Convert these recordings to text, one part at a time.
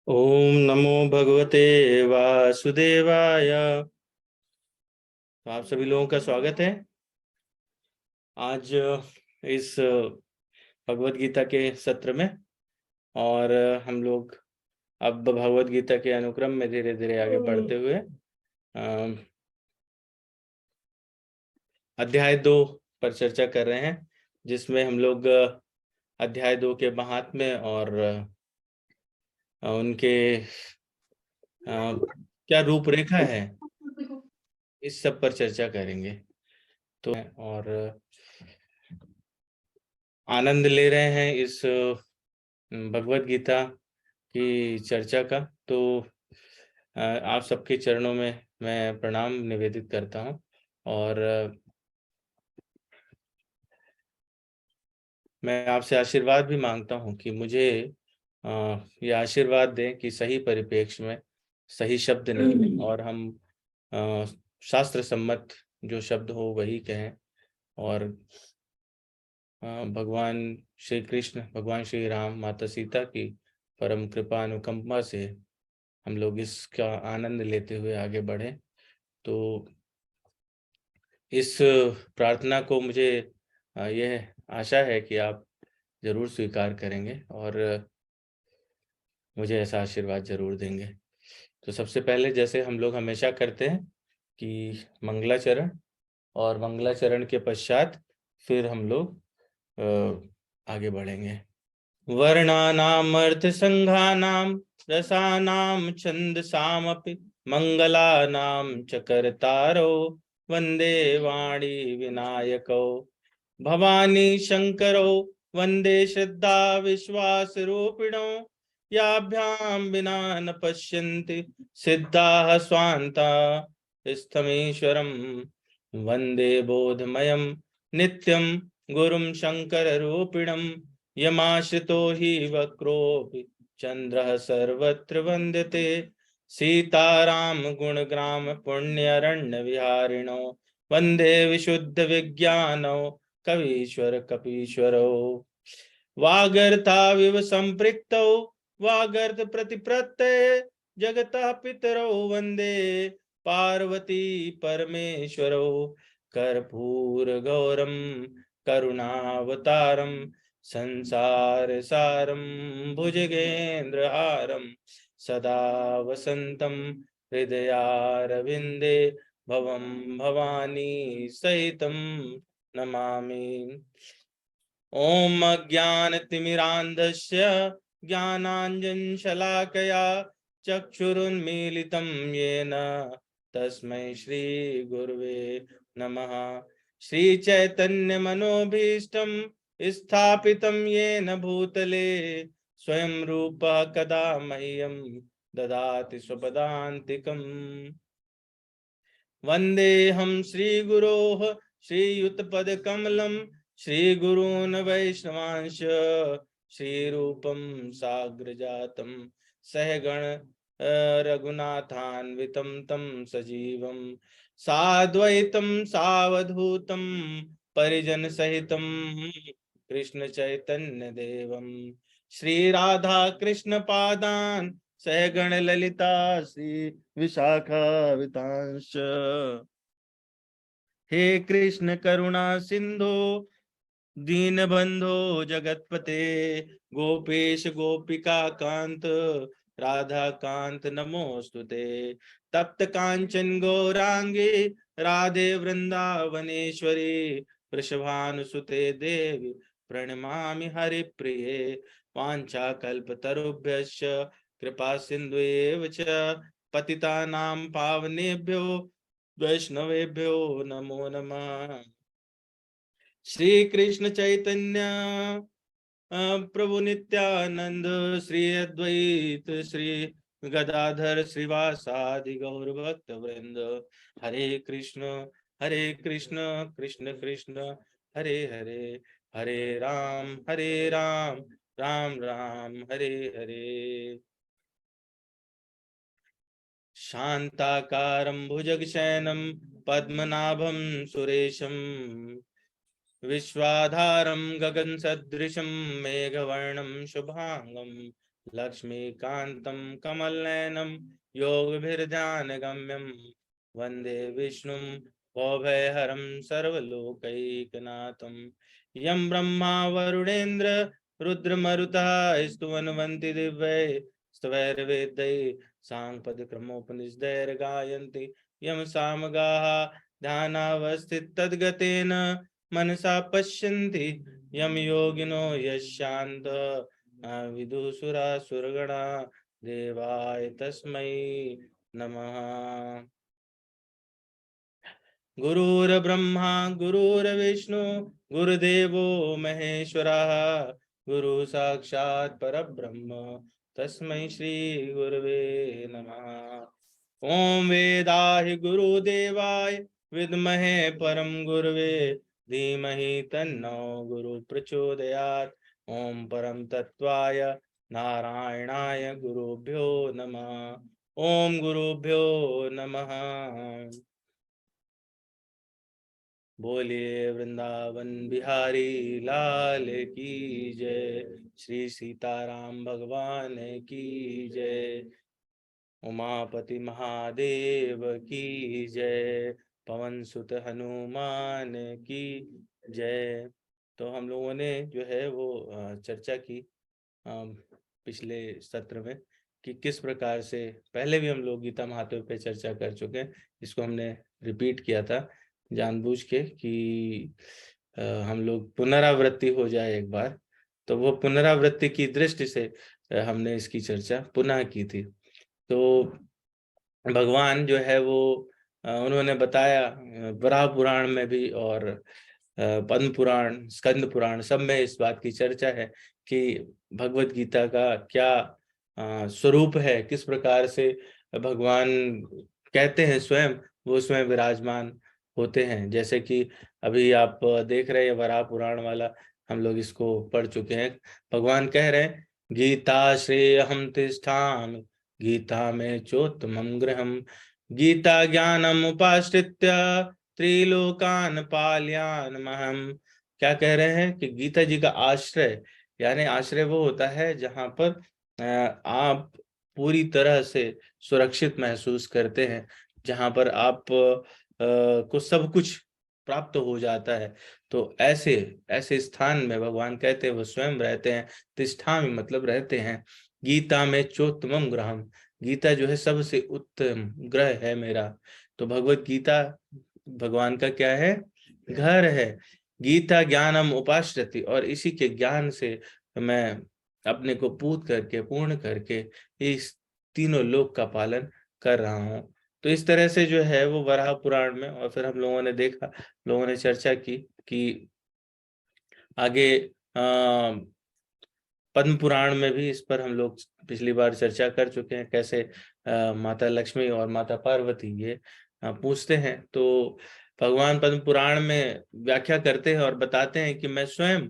ओम नमो भगवते वासुदेवाय। तो आप सभी लोगों का स्वागत है। आज इस भगवत गीता के सत्र में, और हम लोग अब भगवत गीता के अनुक्रम में धीरे धीरे आगे बढ़ते हुए अध्याय 2 पर चर्चा कर रहे हैं, जिसमें हम लोग अध्याय 2 के महात्म्य और उनके क्या रूपरेखा है, इस सब पर चर्चा करेंगे। तो और आनंद ले रहे हैं इस भगवत गीता की चर्चा का। तो आप सबके चरणों में मैं प्रणाम निवेदित करता हूं, और मैं आपसे आशीर्वाद भी मांगता हूं कि मुझे ये आशीर्वाद दें कि सही परिप्रेक्ष्य में सही शब्द निकले और हम शास्त्र सम्मत जो शब्द हो वही कहें, और भगवान श्री कृष्ण, भगवान श्री राम, माता सीता की परम कृपा अनुकंपा से हम लोग इसका आनंद लेते हुए आगे बढ़े। तो इस प्रार्थना को मुझे यह आशा है कि आप जरूर स्वीकार करेंगे और मुझे ऐसा आशीर्वाद जरूर देंगे। तो सबसे पहले, जैसे हम लोग हमेशा करते हैं, कि मंगलाचरण, और मंगलाचरण के पश्चात फिर हम लोग आगे बढ़ेंगे। वर्णानामर्थ संघानाम रसानाम छंदसामपि मंगलानाम च कर्तारो वंदे वाणी विनायको भवानी शंकरो वंदे श्रद्धा विश्वास रूपिणो याभ्यां विना न पश्यन्ति सिद्धाः स्वान्ता स्थमेश्वरं वंदे बोधमयं नित्यं गुरुं शंकर रूपिणं यमाश्रितो हि वक्रोऽपि चन्द्रः सर्वत्र वन्द्यते सीताराम गुणग्राम पुण्यरण्य विहारिणो वंदे विशुद्ध विज्ञानो कवीश्वर कपीश्वरो वागर्ताविव संपृक्तौ वागर्त प्रतिप्रत्यय जगतः पितरौ वंदे पार्वती परमेश्वरौ कर्पूर गौरम करुणावतारम संसार सारम भुजगेन्द्रहारम सदा वसंतम हृदयारविंदे भवं भवानी सहितं नमामि। ओम अज्ञानतिमिरान्धस्य ज्ञानाञ्जनशलाकया चक्षुरुन्मीलितं येन तस्मै श्रीगुरुवे नमः। श्रीचैतन्यमनोभीष्टं स्थापितं येन भूतले स्वयं रूपः कदा मह्यं ददाति स्वपदान्तिकम्। वन्देऽहं श्रीगुरोः श्रीयुतपदकमलं श्रीगुरून् वैष्णवांश श्रीरूपं साग्रजातं सहगण रघुनाथान्वितं तं सजीवं साद्वैतं सावधूतं परिजन सहितं कृष्ण चैतन्य देवं श्री राधा कृष्ण पादान् सहगण ललिता श्री विशाखावितांश। हे कृष्ण करुणा सिंधु दीनबंधो जगतपते गोपेश गोपिका कांत राधा कांत नमोस्तुते। तप्त कांचन गौरांगे राधे वृंदावनेश्वरी वृषभानुसुते देवी प्रणमामि हरिप्रिये। वाञ्छाकल्पतरुभ्यश्च कृपा सिन्धुएव च पतितानां पावनेभ्यो वैष्णवेभ्यो नमो नमः। श्री कृष्ण चैतन्य प्रभु नित्यानंद श्री अद्वैत श्री गदाधर श्रीवासादि गौर भक्त वृंद। हरे कृष्ण कृष्ण कृष्ण हरे हरे, हरे राम राम राम हरे हरे। शांताकारं भुजगशयनं पद्मनाभं सुरेशं विश्वाधारं गगनसदृशं मेघवर्णं शुभांगं लक्ष्मीकान्तं कमलनयनं योगभिर्ध्यानगम्यं वन्दे विष्णुं भवभयहरं सर्वलोकैकनाथं। यं ब्रह्मा वरुणेन्द्र रुद्रमरुतः स्तुवन्वन्ति दिव्यैः स्तवैर्वेदैः साङ्गपदक्रमोपनिषदैर्गायन्ति यं सामगाः ध्यानावस्थिततद्गतेन मनसा पश्यन्ति यं योगिनो यशान्तः विदुषुरासुरगणा देवाय तस्मै नमः। गुरुर्ब्रह्मा गुरुर्विष्णु गुरुदेवो महेश्वरः गुरु साक्षात् परब्रह्म तस्मै श्री गुरवे नमः। ओम वेदाहि गुरुदेवाय विद्महे परम गुरवे धीमहि तन्नो गुरु प्रचोदयात्। ओम परम तत्वाय नारायणाय गुरुभ्यो नमः। ओम गुरुभ्यो नमः। बोलिए वृंदावन बिहारी लाल की जय। श्री सीताराम भगवान की जय। उमापति महादेव की जय। पवन सुत हनुमान की जय। तो हम लोगों ने जो है वो चर्चा की पिछले सत्र में कि किस प्रकार से, पहले भी हम लोग गीता महात्म्य पे चर्चा कर चुके हैं, इसको हमने रिपीट किया था जानबूझ के कि हम लोग पुनरावृत्ति हो जाए एक बार। तो वो पुनरावृत्ति की दृष्टि से हमने इसकी चर्चा पुनः की थी। तो भगवान जो है वो उन्होंने बताया वराह पुराण में भी और पद्म पुराण, स्कंद पुराण, सब में इस बात की चर्चा है कि भगवत गीता का क्या स्वरूप है, किस प्रकार से भगवान कहते हैं स्वयं, वो स्वयं विराजमान होते हैं। जैसे कि अभी आप देख रहे हैं वराह पुराण वाला, हम लोग इसको पढ़ चुके हैं। भगवान कह रहे हैं गीता श्रेय हम तिष्ठामि गीता में चोत्तमं गृहम् गीता ज्ञानम उपाश्रित्य त्रिलोकान पालयानमहम्। क्या कह रहे हैं कि गीता जी का आश्रय, यानी आश्रय वो होता है जहां पर आप पूरी तरह से सुरक्षित महसूस करते हैं, जहां पर आप को सब कुछ प्राप्त हो जाता है। तो ऐसे ऐसे स्थान में भगवान कहते हैं वो स्वयं रहते हैं। तिष्ठामि मतलब रहते हैं। गीता में चोत्तमम ग्रहम, गीता जो है सबसे उत्तम ग्रह है मेरा। तो भगवत गीता भगवान का क्या है? घर है। गीता ज्ञानम उपाश्रति, और इसी के ज्ञान से मैं अपने को पूत करके, पूर्ण करके इस तीनों लोक का पालन कर रहा हूँ। तो इस तरह से जो है वो वराह पुराण में, और फिर हम लोगों ने देखा, लोगों ने चर्चा की कि आगे पद्म पुराण में भी इस पर हम लोग पिछली बार चर्चा कर चुके हैं, कैसे माता लक्ष्मी और माता पार्वती ये पूछते हैं। तो भगवान पद्म पुराण में व्याख्या करते हैं और बताते हैं कि मैं स्वयं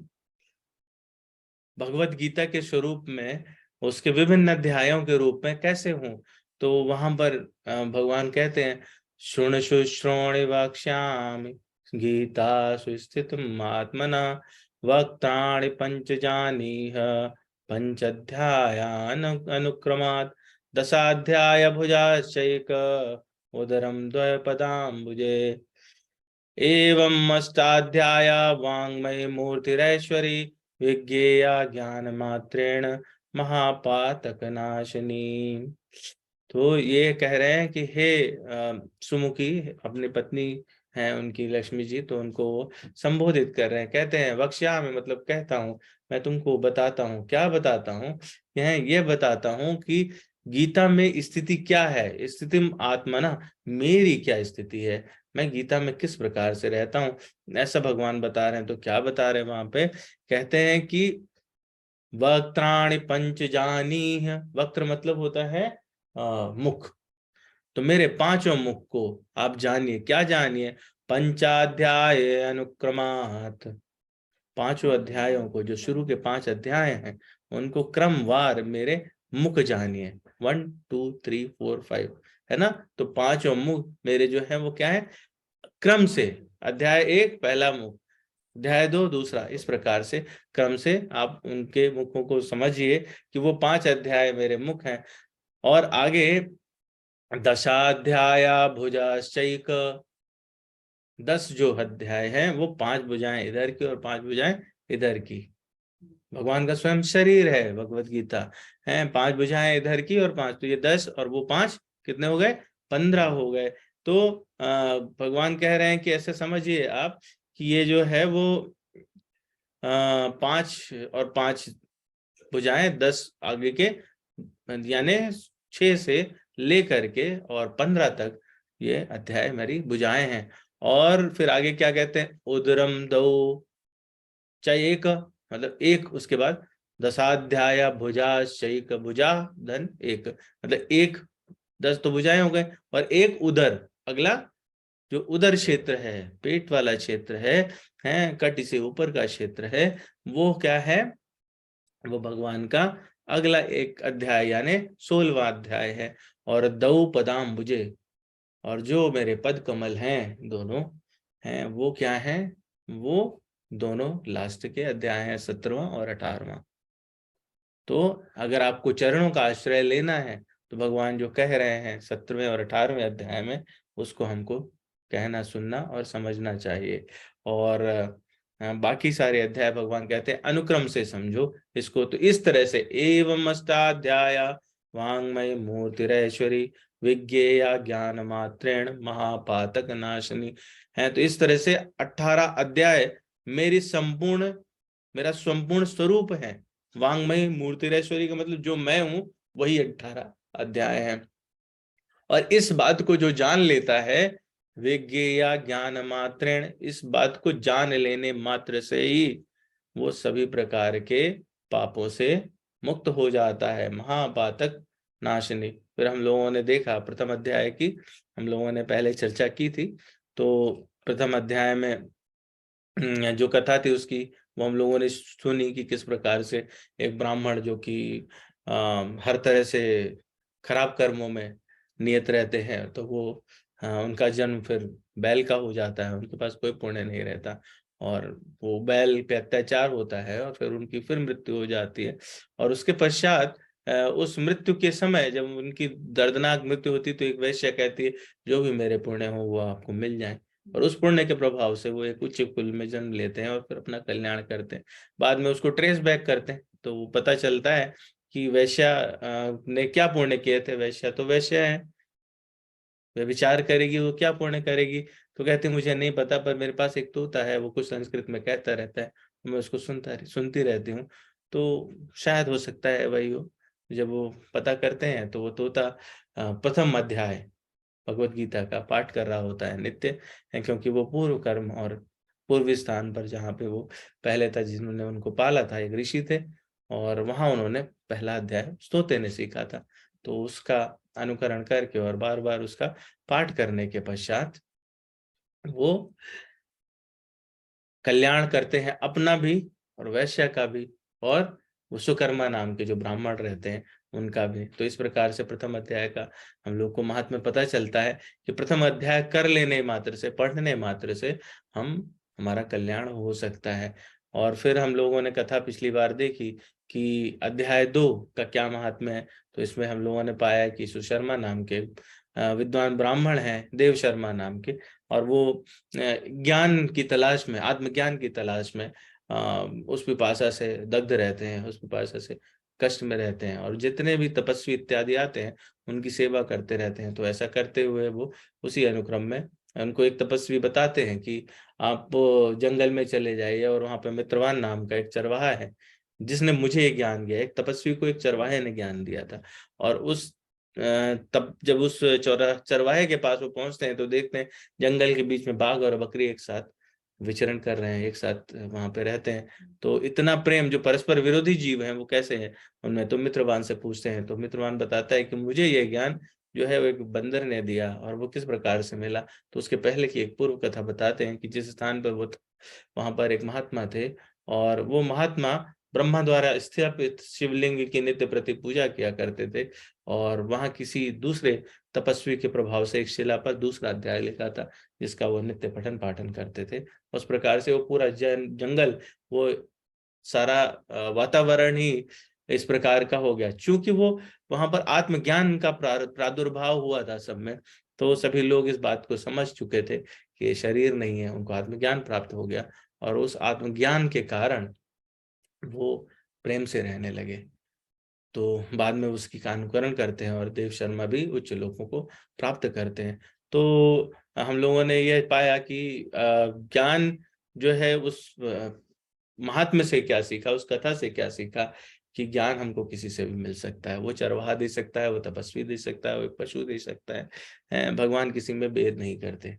भगवत गीता के स्वरूप में, उसके विभिन्न अध्यायों के रूप में कैसे हूँ। तो वहां पर भगवान कहते हैं शृणुषु श्रोणि वक्ष्यामि गीता सुस्थितम् आत्मना वक्त्राणि पंच जानीह पंचाध्यायान अनुक्रमात् दशाध्याय भुजाश्चैक उदरम द्वयपदाम्बुजे एवं अष्टाध्याया वाङ्मयी मूर्तिरैश्वरी विज्ञेया ज्ञान मात्रेण महापातक नाशिनी। तो ये कह रहे हैं कि हे सुमुखी, अपनी पत्नी हैं उनकी लक्ष्मी जी, तो उनको वो संबोधित कर रहे हैं। कहते हैं वक्ष्या में मतलब कहता हूँ, मैं तुमको बताता हूँ। क्या बताता हूँ? ये बताता हूँ कि गीता में स्थिति क्या है। स्थिति आत्मना, मेरी क्या स्थिति है, मैं गीता में किस प्रकार से रहता हूँ, ऐसा भगवान बता रहे हैं। तो क्या बता रहे हैं वहां पे? कहते हैं कि वक्त्राणि पंच जानीह, वक्त्र मतलब होता है मुख। तो मेरे पांचों मुख को आप जानिए। क्या जानिए? पंचाध्याय अनुक्रमात्, पांचों अध्यायों को, जो शुरू के 5 अध्याय हैं उनको क्रमवार मेरे मुख जानिए। 1 2 3 4 5 है ना। तो पांचों मुख मेरे जो है वो क्या है? क्रम से। अध्याय 1 पहला मुख, अध्याय 2 दूसरा, इस प्रकार से क्रम से आप उनके मुखों को समझिए कि वो 5 अध्याय मेरे मुख हैं। और आगे दशाध्याया भुजाश्चैक, 10 जो अध्याय हैं वो 5 भुजाएं इधर की और 5 भुजाएं इधर की। भगवान का स्वयं शरीर है भगवत गीता, है 5 भुजाएं इधर की और 5, तो ये 10 और वो 5 कितने हो गए, 15 हो गए। तो भगवान कह रहे हैं कि ऐसे समझिए आप कि ये जो है वो 5 और 5 भुजाएं 10 आगे के, यानी 6 से लेकर के और 15 तक ये अध्याय मेरी भुजाएं हैं। और फिर आगे क्या कहते हैं, उदरम दो चाहे एक, मतलब एक, उसके बाद दशाध्याय भुजा शैक, भुजा धन एक, मतलब एक, 10 तो भुजाएं हो गए और एक उदर, अगला जो उदर क्षेत्र है, पेट वाला क्षेत्र है कटी से ऊपर का क्षेत्र है, वो क्या है, वो भगवान का अगला एक अध्याय यानी 16वां अध्याय है। और दौ पदाम बुझे, और जो मेरे पद कमल हैं दोनों हैं वो क्या है, वो दोनों लास्ट के अध्याय हैं, 17वां और 18वां। तो अगर आपको चरणों का आश्रय लेना है तो भगवान जो कह रहे हैं 17वें और 18वें अध्याय में, उसको हमको कहना सुनना और समझना चाहिए। और बाकी सारे अध्याय भगवान कहते हैं अनुक्रम से समझो इसको। तो इस तरह से एवं अष्टाध्याय वांग्मय मूर्तिरेश्वरी विज्ञेया ज्ञान मात्रेण महापातक नाशनी है। तो इस तरह से 18 अध्याय मेरी संपूर्ण, मेरा संपूर्ण स्वरूप है। वांग्मय मूर्तिरेश्वरी का मतलब जो मैं हूं वही 18 अध्याय है। और इस बात को जो जान लेता है, विज्ञेया ज्ञान मात्रेण, इस बात को जान लेने मात्र से ही वो सभी प्रकार के पापों से मुक्त हो जाता है। महापातक नाशनी। फिर हम लोगों ने देखा प्रथम अध्याय की, हम लोगों ने पहले चर्चा की थी। तो प्रथम अध्याय में जो कथा थी उसकी, वो हम लोगों ने सुनी कि किस प्रकार से एक ब्राह्मण जो कि हर तरह से खराब कर्मों में नियत रहते हैं, तो वो उनका जन्म फिर बैल का हो जाता है, उनके पास कोई पुण्य नहीं रहता, और वो बैल पे अत्याचार होता है और फिर उनकी फिर मृत्यु हो जाती है। और उसके पश्चात उस मृत्यु के समय जब उनकी दर्दनाक मृत्यु होती तो एक वैश्य कहती है जो भी मेरे पुण्य हो वो आपको मिल जाए। और उस पुण्य के प्रभाव से वो एक उच्च कुल में जन्म लेते हैं और फिर अपना कल्याण करते हैं। बाद में उसको ट्रेस बैक करते हैं तो वो पता चलता है कि वैश्या ने क्या पुण्य किए थे। वैश्या तो वैश्या है, वे विचार करेगी वो क्या पुण्य करेगी, तो कहती मुझे नहीं पता, पर मेरे पास एक तोता है वो कुछ संस्कृत में कहता रहता है, तो मैं उसको सुनती रहती हूँ, तो शायद हो सकता है वही हो। जब वो पता करते हैं तो वो तोता प्रथम अध्याय भगवत गीता का पाठ कर रहा होता है नित्य है, क्योंकि वो पूर्व कर्म और पूर्वी स्थान पर जहाँ पे वो पहले था, जिन्होंने उनको पाला था, एक ऋषि थे, और वहां उन्होंने पहला अध्याय उस तोते ने सीखा था। तो उसका अनुकरण करके और बार बार उसका पाठ करने के पश्चात वो कल्याण करते हैं अपना भी और वैश्य का भी, और विश्वकर्मा नाम के जो ब्राह्मण रहते हैं उनका भी। तो इस प्रकार से प्रथम अध्याय का हम लोग को महात्म्य पता चलता है कि प्रथम अध्याय कर लेने मात्र से, पढ़ने मात्र से हम, हमारा कल्याण हो सकता है। और फिर हम लोगों ने कथा पिछली बार देखी कि अध्याय 2 का क्या महात्म्य है। तो इसमें हम लोगों ने पाया कि सुशर्मा नाम के विद्वान ब्राह्मण हैं, देव शर्मा नाम के, और वो ज्ञान की तलाश में, आत्मज्ञान की तलाश में उस पिपासा से दग्ध रहते हैं, उस पिपासा से कष्ट में रहते हैं, और जितने भी तपस्वी इत्यादि आते हैं उनकी सेवा करते रहते हैं। तो ऐसा करते हुए वो उसी अनुक्रम में उनको एक तपस्वी बताते हैं कि आप जंगल में चले जाइए, और वहां पे मित्रवान नाम का एक चरवाहा है जिसने मुझे ये ज्ञान दिया। एक तपस्वी को एक चरवाहे ने ज्ञान दिया था। और उस तब जब उस चरवाहे के पास वो पहुंचते हैं तो देखते हैं जंगल के बीच में बाघ और बकरी एक साथ विचरण कर रहे हैं, एक साथ वहां पे रहते हैं। तो इतना प्रेम, जो परस्पर विरोधी जीव हैं वो कैसे हैं उनमें, तो मित्रवान से पूछते हैं। तो मित्रवान बताता है कि मुझे ये ज्ञान जो है वो एक बंदर ने दिया, और वो किस प्रकार से मिला। तो उसके पहले की एक पूर्व कथा बताते हैं कि जिस स्थान पर वो वहां पर एक महात्मा थे, और वो महात्मा ब्रह्मा द्वारा स्थापित शिवलिंग की नित्य प्रति पूजा किया करते थे, और वहां किसी दूसरे तपस्वी के प्रभाव से एक शिला पर दूसरा अध्याय लिखा था, जिसका वो नित्य पठन पाठन करते थे। उस प्रकार से वो पूरा जंगल, वो सारा वातावरण ही इस प्रकार का हो गया, क्योंकि वो वहां पर आत्मज्ञान का प्रादुर्भाव हुआ था सब में। तो सभी लोग इस बात को समझ चुके थे कि ये शरीर नहीं है, उनको आत्मज्ञान प्राप्त हो गया, और उस आत्मज्ञान के कारण वो प्रेम से रहने लगे। तो बाद में उसकी का अनुकरण करते हैं, और देव शर्मा भी उच्च लोकों को प्राप्त करते हैं। तो हम लोगों ने यह पाया कि ज्ञान जो है, उस महात्म्य से क्या सीखा, उस कथा से क्या सीखा, कि ज्ञान हमको किसी से भी मिल सकता है। वो चरवाहा दे सकता है, वो तपस्वी दे सकता है, वो एक पशु दे सकता है, भगवान किसी में भेद नहीं करते।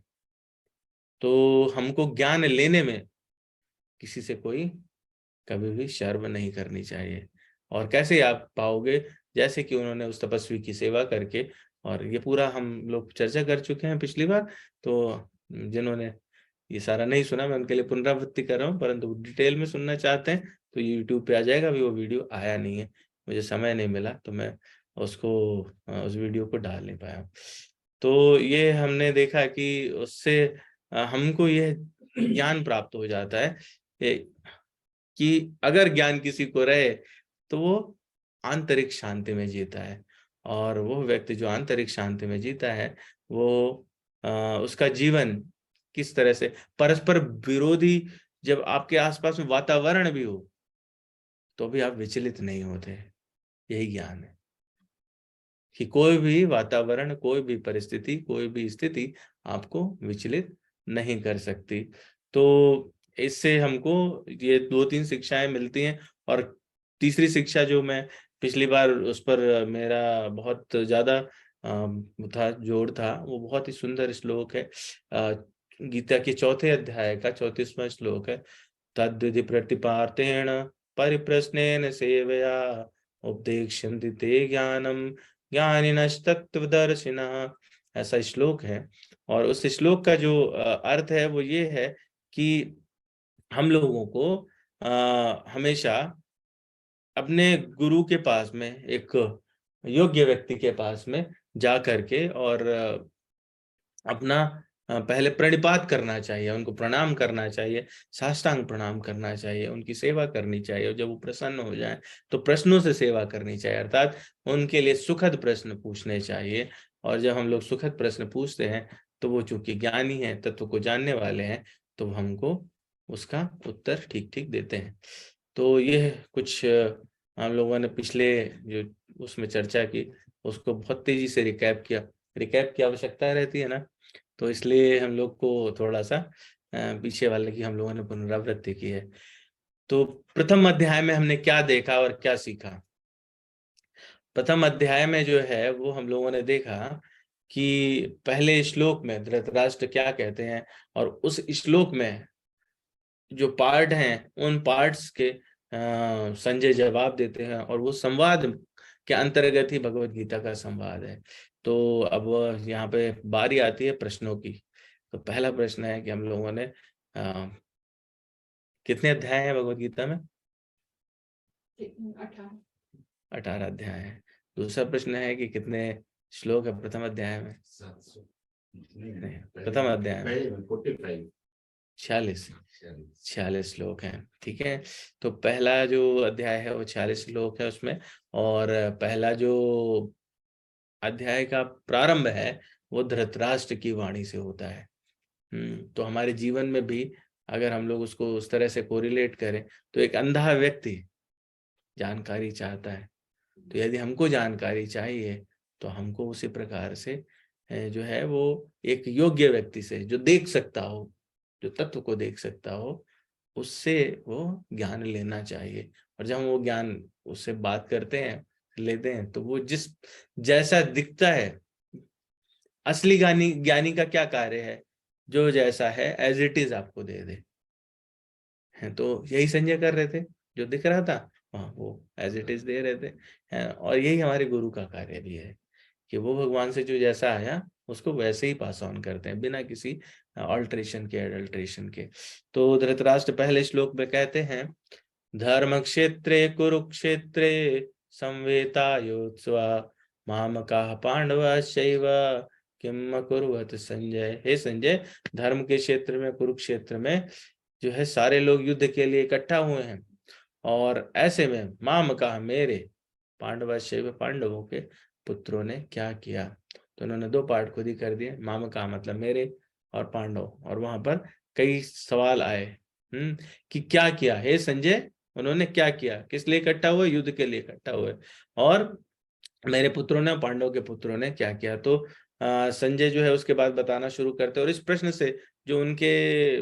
तो हमको ज्ञान लेने में किसी से कोई कभी भी शर्म नहीं करनी चाहिए। और कैसे आप पाओगे, जैसे कि उन्होंने उस तपस्वी की सेवा करके, और ये पूरा हम लोग चर्चा कर चुके हैं पिछली बार, तो जिन्होंने ये सारा नहीं सुना, मैं उनके लिए पुनरावृत्ति कर रहा हूँ, परंतु डिटेल में सुनना चाहते हैं तो ये यूट्यूब पे आ जाएगा। अभी वो वीडियो आया नहीं है, मुझे समय नहीं मिला, तो मैं उसको उस वीडियो को डाल नहीं पाया। तो ये हमने देखा कि उससे हमको ये ज्ञान प्राप्त हो जाता है कि अगर ज्ञान किसी को रहे तो वो आंतरिक शांति में जीता है। और वो व्यक्ति जो आंतरिक शांति में जीता है, वो उसका जीवन किस तरह से परस्पर विरोधी, जब आपके आसपास में वातावरण भी हो तो भी आप विचलित नहीं होते। यही ज्ञान है कि कोई भी वातावरण, कोई भी परिस्थिति, कोई भी स्थिति आपको विचलित नहीं कर सकती। तो इससे हमको ये 2-3 शिक्षाएं मिलती हैं। और तीसरी शिक्षा जो मैं पिछली बार उस पर मेरा बहुत ज्यादा था, जोर था, वो बहुत ही सुंदर श्लोक है। गीता के चौथे अध्याय का 34वां श्लोक है। तद्विधि प्रतिपातेन परिप्रश्नेन सेवया उपदेक्ष्यन्ति ते ज्ञानम ज्ञानिनस्तत्त्वदर्शिनः। ऐसा श्लोक है। और उस श्लोक का जो अर्थ है वो ये है कि हम लोगों को हमेशा अपने गुरु के पास में, एक योग्य व्यक्ति के पास में जा करके, और अपना पहले प्रणिपात करना चाहिए, उनको प्रणाम करना चाहिए, साष्टांग प्रणाम करना चाहिए, उनकी सेवा करनी चाहिए। और जब वो प्रसन्न हो जाए तो प्रश्नों से सेवा करनी चाहिए, अर्थात उनके लिए सुखद प्रश्न पूछने चाहिए। और जब हम लोग सुखद प्रश्न पूछते हैं तो वो चूंकि ज्ञानी है, तत्व को जानने वाले हैं, तो हमको उसका उत्तर ठीक ठीक देते हैं। तो ये कुछ हम लोगों ने पिछले जो उसमें चर्चा की, उसको बहुत तेजी से रिकैप की आवश्यकता रहती है ना, तो इसलिए हम लोग को थोड़ा सा पीछे वाले की हम लोगों ने पुनरावृत्ति की है। तो प्रथम अध्याय में हमने क्या देखा और क्या सीखा? प्रथम अध्याय में जो है वो हम लोगों ने देखा कि पहले श्लोक में धृतराष्ट्र क्या कहते हैं, और उस श्लोक में जो पार्ट हैं उन पार्ट्स के संजय जवाब देते हैं, और वो संवाद के अंतर्गत ही भगवत गीता का संवाद है। तो अब यहाँ पे बारी आती है प्रश्नों की। तो पहला प्रश्न है कि हम लोगों ने कितने अध्याय हैं भगवत गीता में? 18 अध्याय है। दूसरा प्रश्न है कि कितने श्लोक है प्रथम अध्याय में? 700 नहीं, प्रथम अध्याय में 46 श्लोक हैं। ठीक है, तो पहला जो अध्याय है वो 46 श्लोक है उसमें, और पहला जो अध्याय का प्रारंभ है वो धृतराष्ट्र की वाणी से होता है। तो हमारे जीवन में भी अगर हम लोग उसको उस तरह से कोरिलेट करें, तो एक अंधा व्यक्ति जानकारी चाहता है, तो यदि हमको जानकारी चाहिए तो हमको उसी प्रकार से जो है वो एक योग्य व्यक्ति से, जो देख सकता हो, जो तत्व को देख सकता हो, उससे वो ज्ञान लेना चाहिए। और जब हम वो ज्ञान उससे बात करते हैं, लेते हैं, तो वो जिस जैसा दिखता है, असली ज्ञानी ज्ञानी का क्या कार्य है, जो जैसा है एज इट इज आपको दे दे। हैं, तो यही संजय कर रहे थे, जो दिख रहा था हाँ वो एज इट इज दे रहे थे। हैं, और यही हमारे गुरु का कार्य भी है कि वो भगवान से जो जैसा आया उसको वैसे ही पास ऑन करते हैं, बिना किसी ऑल्ट्रेशन के, एडल्ट्रेशन के। तो धृतराष्ट्र पहले श्लोक में कहते हैं धर्म क्षेत्रे कुरुक्षेत्रे संवेतायोत्सवा मामकाः पांडवश्चैव किम कुर्वत संजय। हे संजय, धर्म के क्षेत्र में कुरुक्षेत्र में जो है सारे लोग युद्ध के लिए इकट्ठा हुए हैं, और ऐसे में मामकाः मेरे पांडवश्चैव पांडवों के पुत्रों ने क्या किया। तो उन्होंने दो पार्ट खुद ही कर दिए, मामकाः मतलब मेरे और पांडव, और वहां पर कई सवाल आए कि क्या किया हे संजय, उन्होंने क्या किया, किस लिए इकट्ठा हुए, युद्ध के लिए इकट्ठा हुए, और मेरे पुत्रों ने, पांडव के पुत्रों ने क्या किया। तो संजय जो है उसके बाद बताना शुरू करते हैं, और इस प्रश्न से जो उनके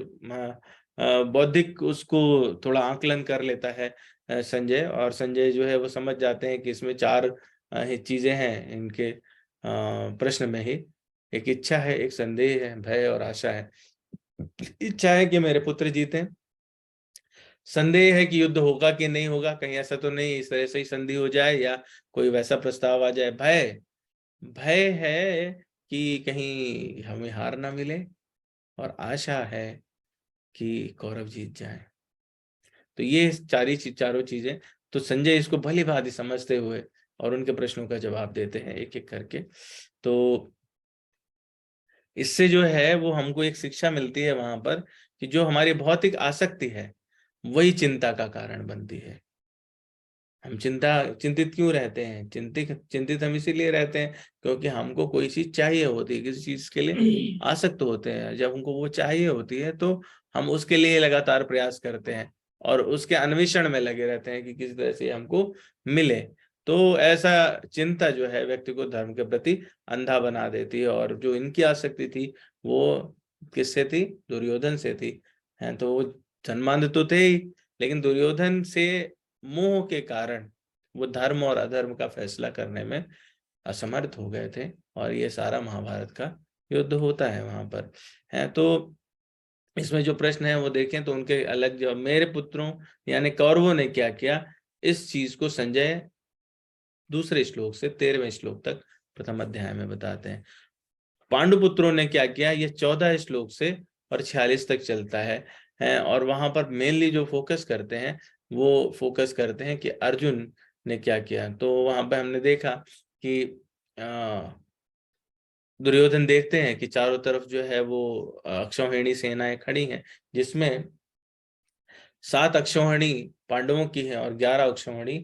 बौद्धिक उसको थोड़ा आकलन कर लेता है संजय, और संजय जो है वो समझ जाते हैं कि इसमें चार ही चीजें हैं इनके प्रश्न में ही। एक इच्छा है, एक संदेह है, भय और आशा है। इच्छा है कि मेरे पुत्र जीते, संदेह है कि युद्ध होगा कि नहीं होगा, कहीं ऐसा तो नहीं इस तरह से ही संधि हो जाए या कोई वैसा प्रस्ताव आ जाए। भय, भय है कि कहीं हमें हार ना मिले, और आशा है कि कौरव जीत जाए। तो ये चारों चीजें, तो संजय इसको भली भांति समझते हुए और उनके प्रश्नों का जवाब देते हैं एक एक करके। तो इससे जो है वो हमको एक शिक्षा मिलती है वहां पर कि जो हमारी भौतिक आसक्ति है वही चिंता का कारण बनती है। हम चिंतित क्यों रहते हैं, चिंतित हम इसीलिए रहते हैं क्योंकि हमको कोई चीज चाहिए होती है, किसी चीज के लिए आसक्त होते हैं। जब हमको वो चाहिए होती है तो हम उसके लिए लगातार प्रयास करते हैं और उसके अन्वेषण में लगे रहते हैं कि किसी तरह से हमको मिले। तो ऐसा चिंता जो है व्यक्ति को धर्म के प्रति अंधा बना देती है, और जो इनकी आसक्ति थी वो किससे थी, दुर्योधन से थी। हैं तो वो जन्मांध तो थे ही, लेकिन दुर्योधन से मोह के कारण वो धर्म और अधर्म का फैसला करने में असमर्थ हो गए थे, और ये सारा महाभारत का युद्ध होता है वहां पर। है तो इसमें जो प्रश्न है वो देखें तो उनके अलग जवाब, मेरे पुत्रों यानी कौरवों ने क्या किया, इस चीज को संजय दूसरे श्लोक से 13वें श्लोक तक प्रथम अध्याय में बताते हैं। पांडुपुत्रों ने क्या किया, ये 14 श्लोक से और 46 तक चलता है, और वहां पर मेनली जो फोकस करते हैं वो फोकस करते हैं कि अर्जुन ने क्या किया। तो वहां पर हमने देखा कि दुर्योधन देखते हैं कि चारों तरफ जो है वो अक्षौहिणी सेनाएं खड़ी हैं, जिसमें 7 अक्षौहिणी पांडवों की है और 11 अक्षौहिणी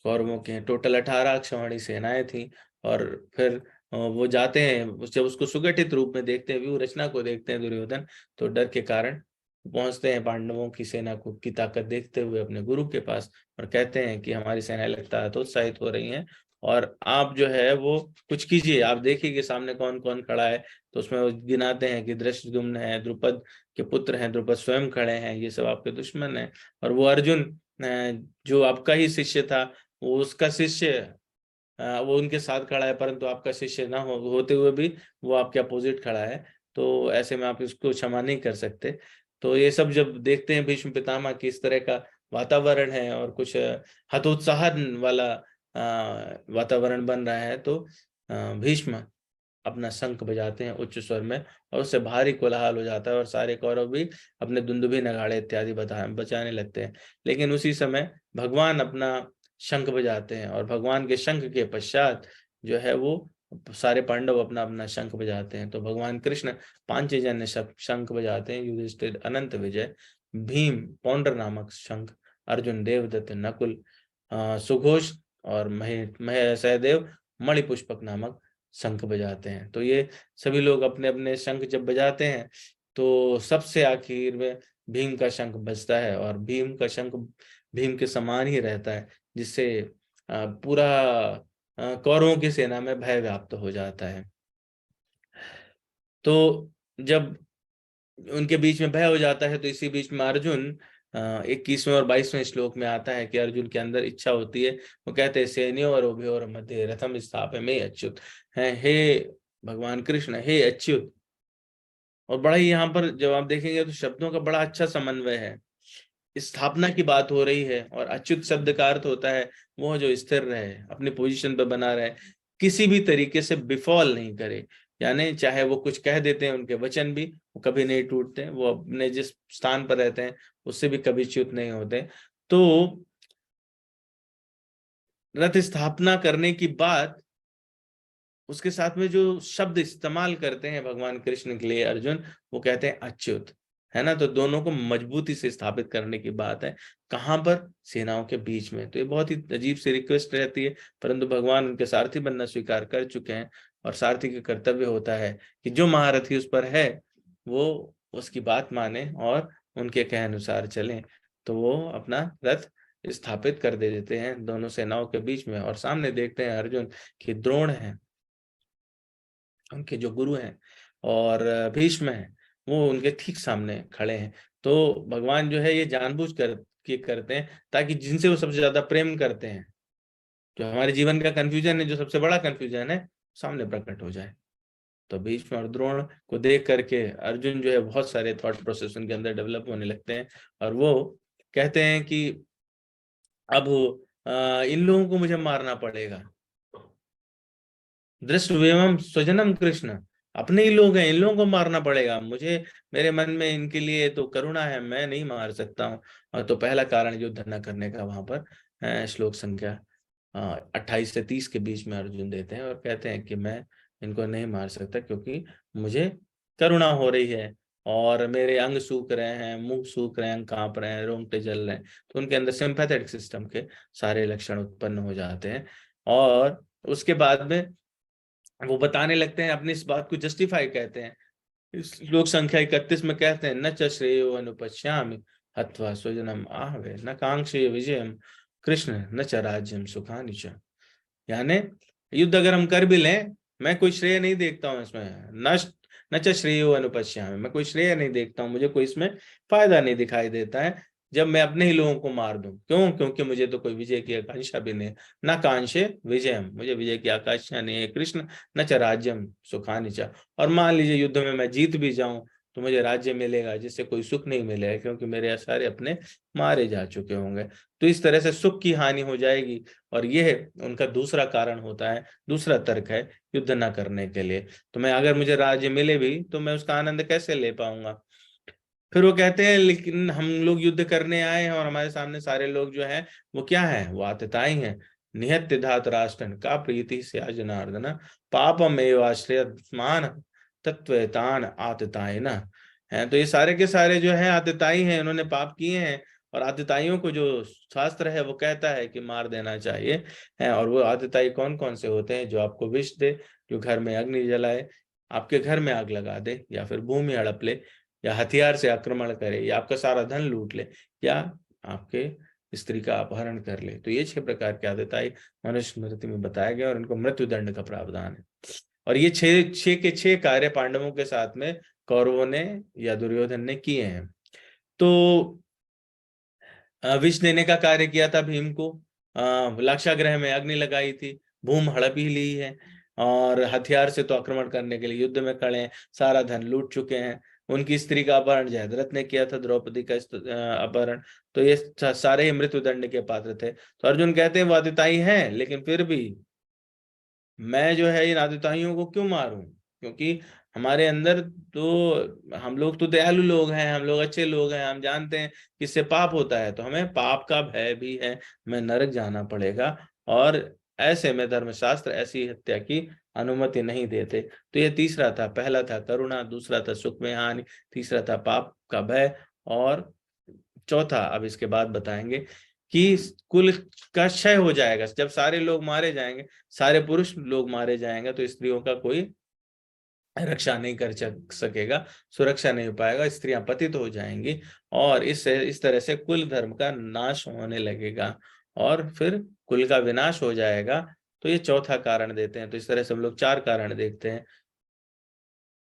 कौरवों के हैं। टोटल 18 अक्षौहिणी सेनाएं थी। और फिर वो जाते हैं, जब उसको सुगठित रूप में देखते हैं, व्यूह रचना को देखते हैं दुर्योधन, तो डर के कारण पहुंचते हैं पांडवों की सेना को की ताकत देखते हुए अपने गुरु के पास, और कहते हैं कि हमारी सेनाएं लगता है तो उत्साहित हो रही हैं, और आप जो है वो कुछ कीजिए, आप देखिए कि सामने कौन कौन खड़ा है। तो उसमें वो गिनाते हैं कि धृष्टद्युम्न है, द्रुपद के पुत्र हैं, द्रुपद स्वयं खड़े हैं, ये सब आपके दुश्मन हैं। और वो अर्जुन जो आपका ही शिष्य था, वो उसका शिष्य वो उनके साथ खड़ा है, परंतु आपका शिष्य ना होते हुए भी वो आपके अपोजिट खड़ा है, तो ऐसे में आप इसको क्षमा नहीं कर सकते। तो ये सब जब देखते हैं भीष्म पितामह की इस तरह का वातावरण है और कुछ हतोत्साहन वाला वातावरण बन रहा है, तो भीष्म अपना शंख बजाते हैं उच्च स्वर में, और उससे भारी कोलाहल हो जाता है और सारे कौरव भी अपने दुंदुभी नगाड़े इत्यादि बजाने लगते हैं। लेकिन उसी समय भगवान अपना शंख बजाते हैं, और भगवान के शंख के पश्चात जो है वो सारे पांडव अपना अपना शंख बजाते हैं। तो भगवान कृष्ण पांचजन्य शंख बजाते हैं, युधिष्ठिर अनंत विजय, भीम पौंड्र नामक शंख, अर्जुन देवदत्त, नकुल सुघोष, और महे सहदेव मणिपुष्पक नामक शंख बजाते हैं। तो ये सभी लोग अपने अपने शंख जब बजाते हैं तो सबसे आखिर में भीम का शंख बजता है, और भीम का शंख भीम के समान ही रहता है, जिससे पूरा कौरवों की सेना में भय व्याप्त हो जाता है। तो जब उनके बीच में भय हो जाता है, तो इसी बीच में अर्जुन 21वें और 22वें श्लोक में आता है कि अर्जुन के अंदर इच्छा होती है, वो कहते हैं सेनयोर और उभयोर मध्य रथम स्थापयामि अच्युत, है हे भगवान कृष्ण, हे अच्युत। और बड़ा ही यहाँ पर जब आप देखेंगे तो शब्दों का बड़ा अच्छा समन्वय है। स्थापना की बात हो रही है, और अच्युत शब्द का अर्थ होता है वो जो स्थिर रहे, अपनी पोजीशन पर बना रहे, किसी भी तरीके से बिफॉल नहीं करे। यानी चाहे वो कुछ कह देते हैं, उनके वचन भी वो कभी नहीं टूटते, वो अपने जिस स्थान पर रहते हैं उससे भी कभी च्युत नहीं होते। तो रथ स्थापना करने की बाद उसके साथ में जो शब्द इस्तेमाल करते हैं भगवान कृष्ण के लिए अर्जुन, वो कहते हैं अच्युत, है ना। तो दोनों को मजबूती से स्थापित करने की बात है। कहां पर? सेनाओं के बीच में। तो ये बहुत ही अजीब सी रिक्वेस्ट रहती है, परंतु भगवान उनके सारथी बनना स्वीकार कर चुके हैं, और सारथी का कर्तव्य होता है कि जो महारथी उस पर है वो उसकी बात माने और उनके कहे अनुसार चलें। तो वो अपना रथ स्थापित कर दे देते हैं दोनों सेनाओं के बीच में, और सामने देखते हैं अर्जुन कि द्रोण है, उनके जो गुरु हैं, और भीष्म हैं, वो उनके ठीक सामने खड़े हैं। तो भगवान जो है ये जानबूझ कर के करते हैं ताकि जिनसे वो सबसे ज्यादा प्रेम करते हैं, जो हमारे जीवन का कंफ्यूजन है, जो सबसे बड़ा कंफ्यूजन है, सामने प्रकट हो जाए। तो भीष्म और द्रोण को देख करके अर्जुन जो है बहुत सारे थॉट प्रोसेस उनके अंदर डेवलप होने लगते हैं, और वो कहते हैं कि अब इन लोगों को मुझे मारना पड़ेगा। दृष्टवेमम स्वजनम कृष्ण, अपने ही लोग हैं, इन लोगों को मारना पड़ेगा मुझे, मेरे मन में इनके लिए तो करुणा है, मैं नहीं मार सकता हूँ। और तो पहला कारण युद्ध न करने का वहां पर श्लोक संख्या 28 से 30 के बीच में अर्जुन देते हैं, और कहते हैं कि मैं इनको नहीं मार सकता क्योंकि मुझे करुणा हो रही है, और मेरे अंग सूख रहे हैं, मुंह सूख रहे हैं, अंग कांप रहे हैं, रोंगटे जल रहे हैं। तो उनके अंदर सिंपैथेटिक सिस्टम के सारे लक्षण उत्पन्न हो जाते हैं, और उसके बाद में वो बताने लगते हैं अपनी इस बात को, जस्टिफाई कहते हैं। इस श्लोक संख्या 31 में कहते हैं, न च श्रेयो अनुपश्यामि हत्वा स्वजनम आहवे न कांक्षे विजयम कृष्ण न च राज्यम सुखानि च। यानी युद्ध अगर हम कर भी लें, मैं कोई श्रेय नहीं देखता हूं इसमें। न च श्रेयो अनुपश्यामि, मैं कोई श्रेय नहीं देखता हूं, मुझे कोई इसमें फायदा नहीं दिखाई देता है जब मैं अपने ही लोगों को मार दूं। क्यों? क्योंकि मुझे तो कोई विजय की आकांक्षा भी नहीं है। न कांक्षे विजयम, मुझे विजय की आकांक्षा नहीं है कृष्ण, न च राज्यम सुखानि च। और मान लीजिए युद्ध में मैं जीत भी जाऊं तो मुझे राज्य मिलेगा जिससे कोई सुख नहीं मिलेगा, क्योंकि मेरे सारे अपने मारे जा चुके होंगे। तो इस तरह से सुख की हानि हो जाएगी, और यह उनका दूसरा कारण होता है, दूसरा तर्क है युद्ध न करने के लिए। तो मैं, अगर मुझे राज्य मिले भी तो मैं उसका आनंद कैसे ले पाऊंगा? फिर वो कहते हैं लेकिन हम लोग युद्ध करने आए हैं और हमारे सामने सारे लोग जो हैं वो क्या है? वो आतताई हैं। निहत्य धात राष्ट्रन का प्रीति से जनार्दन पापम एवाश्रयमान तत्वतान आतताय न। है तो ये सारे के सारे जो है आतताई हैं, इन्होंने पाप किए हैं, और आतताइयों को जो शास्त्र है वो कहता है कि मार देना चाहिए है। और वो आतताई कौन कौन से होते हैं? जो आपको विष दे, जो घर में अग्नि जलाए, आपके घर में आग लगा दे, या फिर भूमि हड़प ले, या हथियार से आक्रमण करे, या आपका सारा धन लूट ले, या आपके स्त्री का अपहरण कर ले। तो ये 6 प्रकार के आतताई मनुष्य स्मृति में बताया गया, और इनको मृत्यु दंड का प्रावधान है। और ये 6 के 6 कार्य पांडवों के साथ में कौरवों ने या दुर्योधन ने किए हैं। तो विष देने का कार्य किया था भीम को, लाक्षागृह में अग्नि लगाई थी, भूम हड़प ही ली है, और हथियार से तो आक्रमण करने के लिए युद्ध में खड़े हैं, सारा धन लूट चुके हैं। उनकी स्त्री का अपहरण जयद्रथ ने किया था, द्रौपदी का अपहरण। तो ये सारे ही मृत्यु दंड के पात्र थे। तो अर्जुन कहते हैं वो आतताई हैं, लेकिन फिर भी मैं जो है इन आतताइयों को क्यों मारूं? क्योंकि हमारे अंदर तो, हम लोग तो दयालु लोग हैं, हम लोग अच्छे लोग हैं, हम जानते हैं कि इससे पाप होता है, तो हमें पाप का भय भी है, हमें नरक जाना पड़ेगा। और ऐसे में धर्मशास्त्र ऐसी हत्या की अनुमति नहीं देते। तो ये तीसरा था, पहला था करुणा, दूसरा था सुख में हानि, तीसरा था पाप का भय, और चौथा अब इसके बाद बताएंगे कि कुल का क्षय हो जाएगा जब सारे लोग मारे जाएंगे, सारे पुरुष लोग मारे जाएंगे, तो स्त्रियों का कोई रक्षा नहीं कर सकेगा, सुरक्षा नहीं हो पाएगा, स्त्रियां पतित हो जाएंगी, और इस तरह से कुल धर्म का नाश होने लगेगा, और फिर कुल का विनाश हो जाएगा। तो ये चौथा कारण देते हैं। तो इस तरह से हम लोग 4 कारण देखते हैं,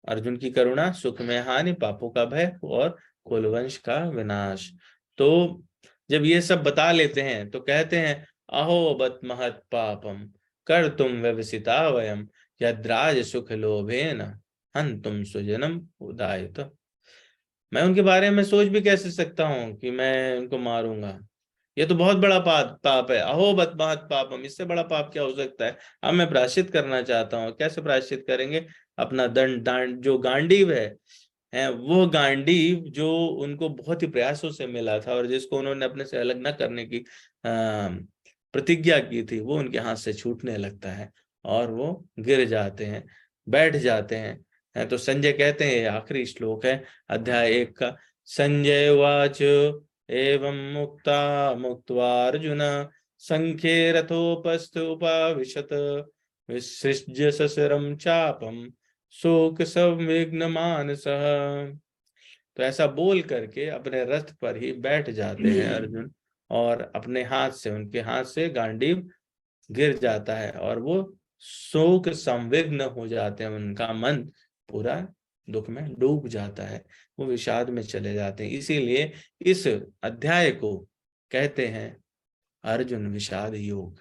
अर्जुन की करुणा, सुख में हानि, पापों का भय, और कुलवंश का विनाश। तो जब ये सब बता लेते हैं तो कहते हैं, अहो बत महत पापम कर तुम व्यवसिता वयम यद्राज सुख लोभेन हन तुम सुजनम उदायत। मैं उनके बारे में सोच भी कैसे सकता हूँ कि मैं उनको मारूंगा? ये तो बहुत बड़ा पाप है। अहो बत महत पापम, इससे बड़ा पाप क्या हो सकता है? अब मैं प्रायश्चित करना चाहता हूँ। कैसे प्रायश्चित करेंगे? अपना दंड दांड जो गांडीव है, है, वो गांडीव जो उनको बहुत ही प्रयासों से मिला था और जिसको उन्होंने अपने से अलग न करने की प्रतिज्ञा की थी, वो उनके हाथ से छूटने लगता है और वो गिर जाते हैं, बैठ जाते हैं। तो संजय कहते हैं, ये आखिरी श्लोक है अध्याय 1 का। संजय उवाच एवं मुक्ता मुक्त्वा अर्जुन संख्ये रथोपस्थ उपाविशत विसृज्य सशरम चापम शोक संविघ्न मानसः। तो ऐसा बोल करके अपने रथ पर ही बैठ जाते हैं अर्जुन और अपने हाथ से, उनके हाथ से गांडीव गिर जाता है और वो शोक संविघ्न हो जाते हैं, उनका मन पूरा दुख में डूब जाता है, वो विषाद में चले जाते हैं। इसीलिए इस अध्याय को कहते हैं अर्जुन विषाद योग।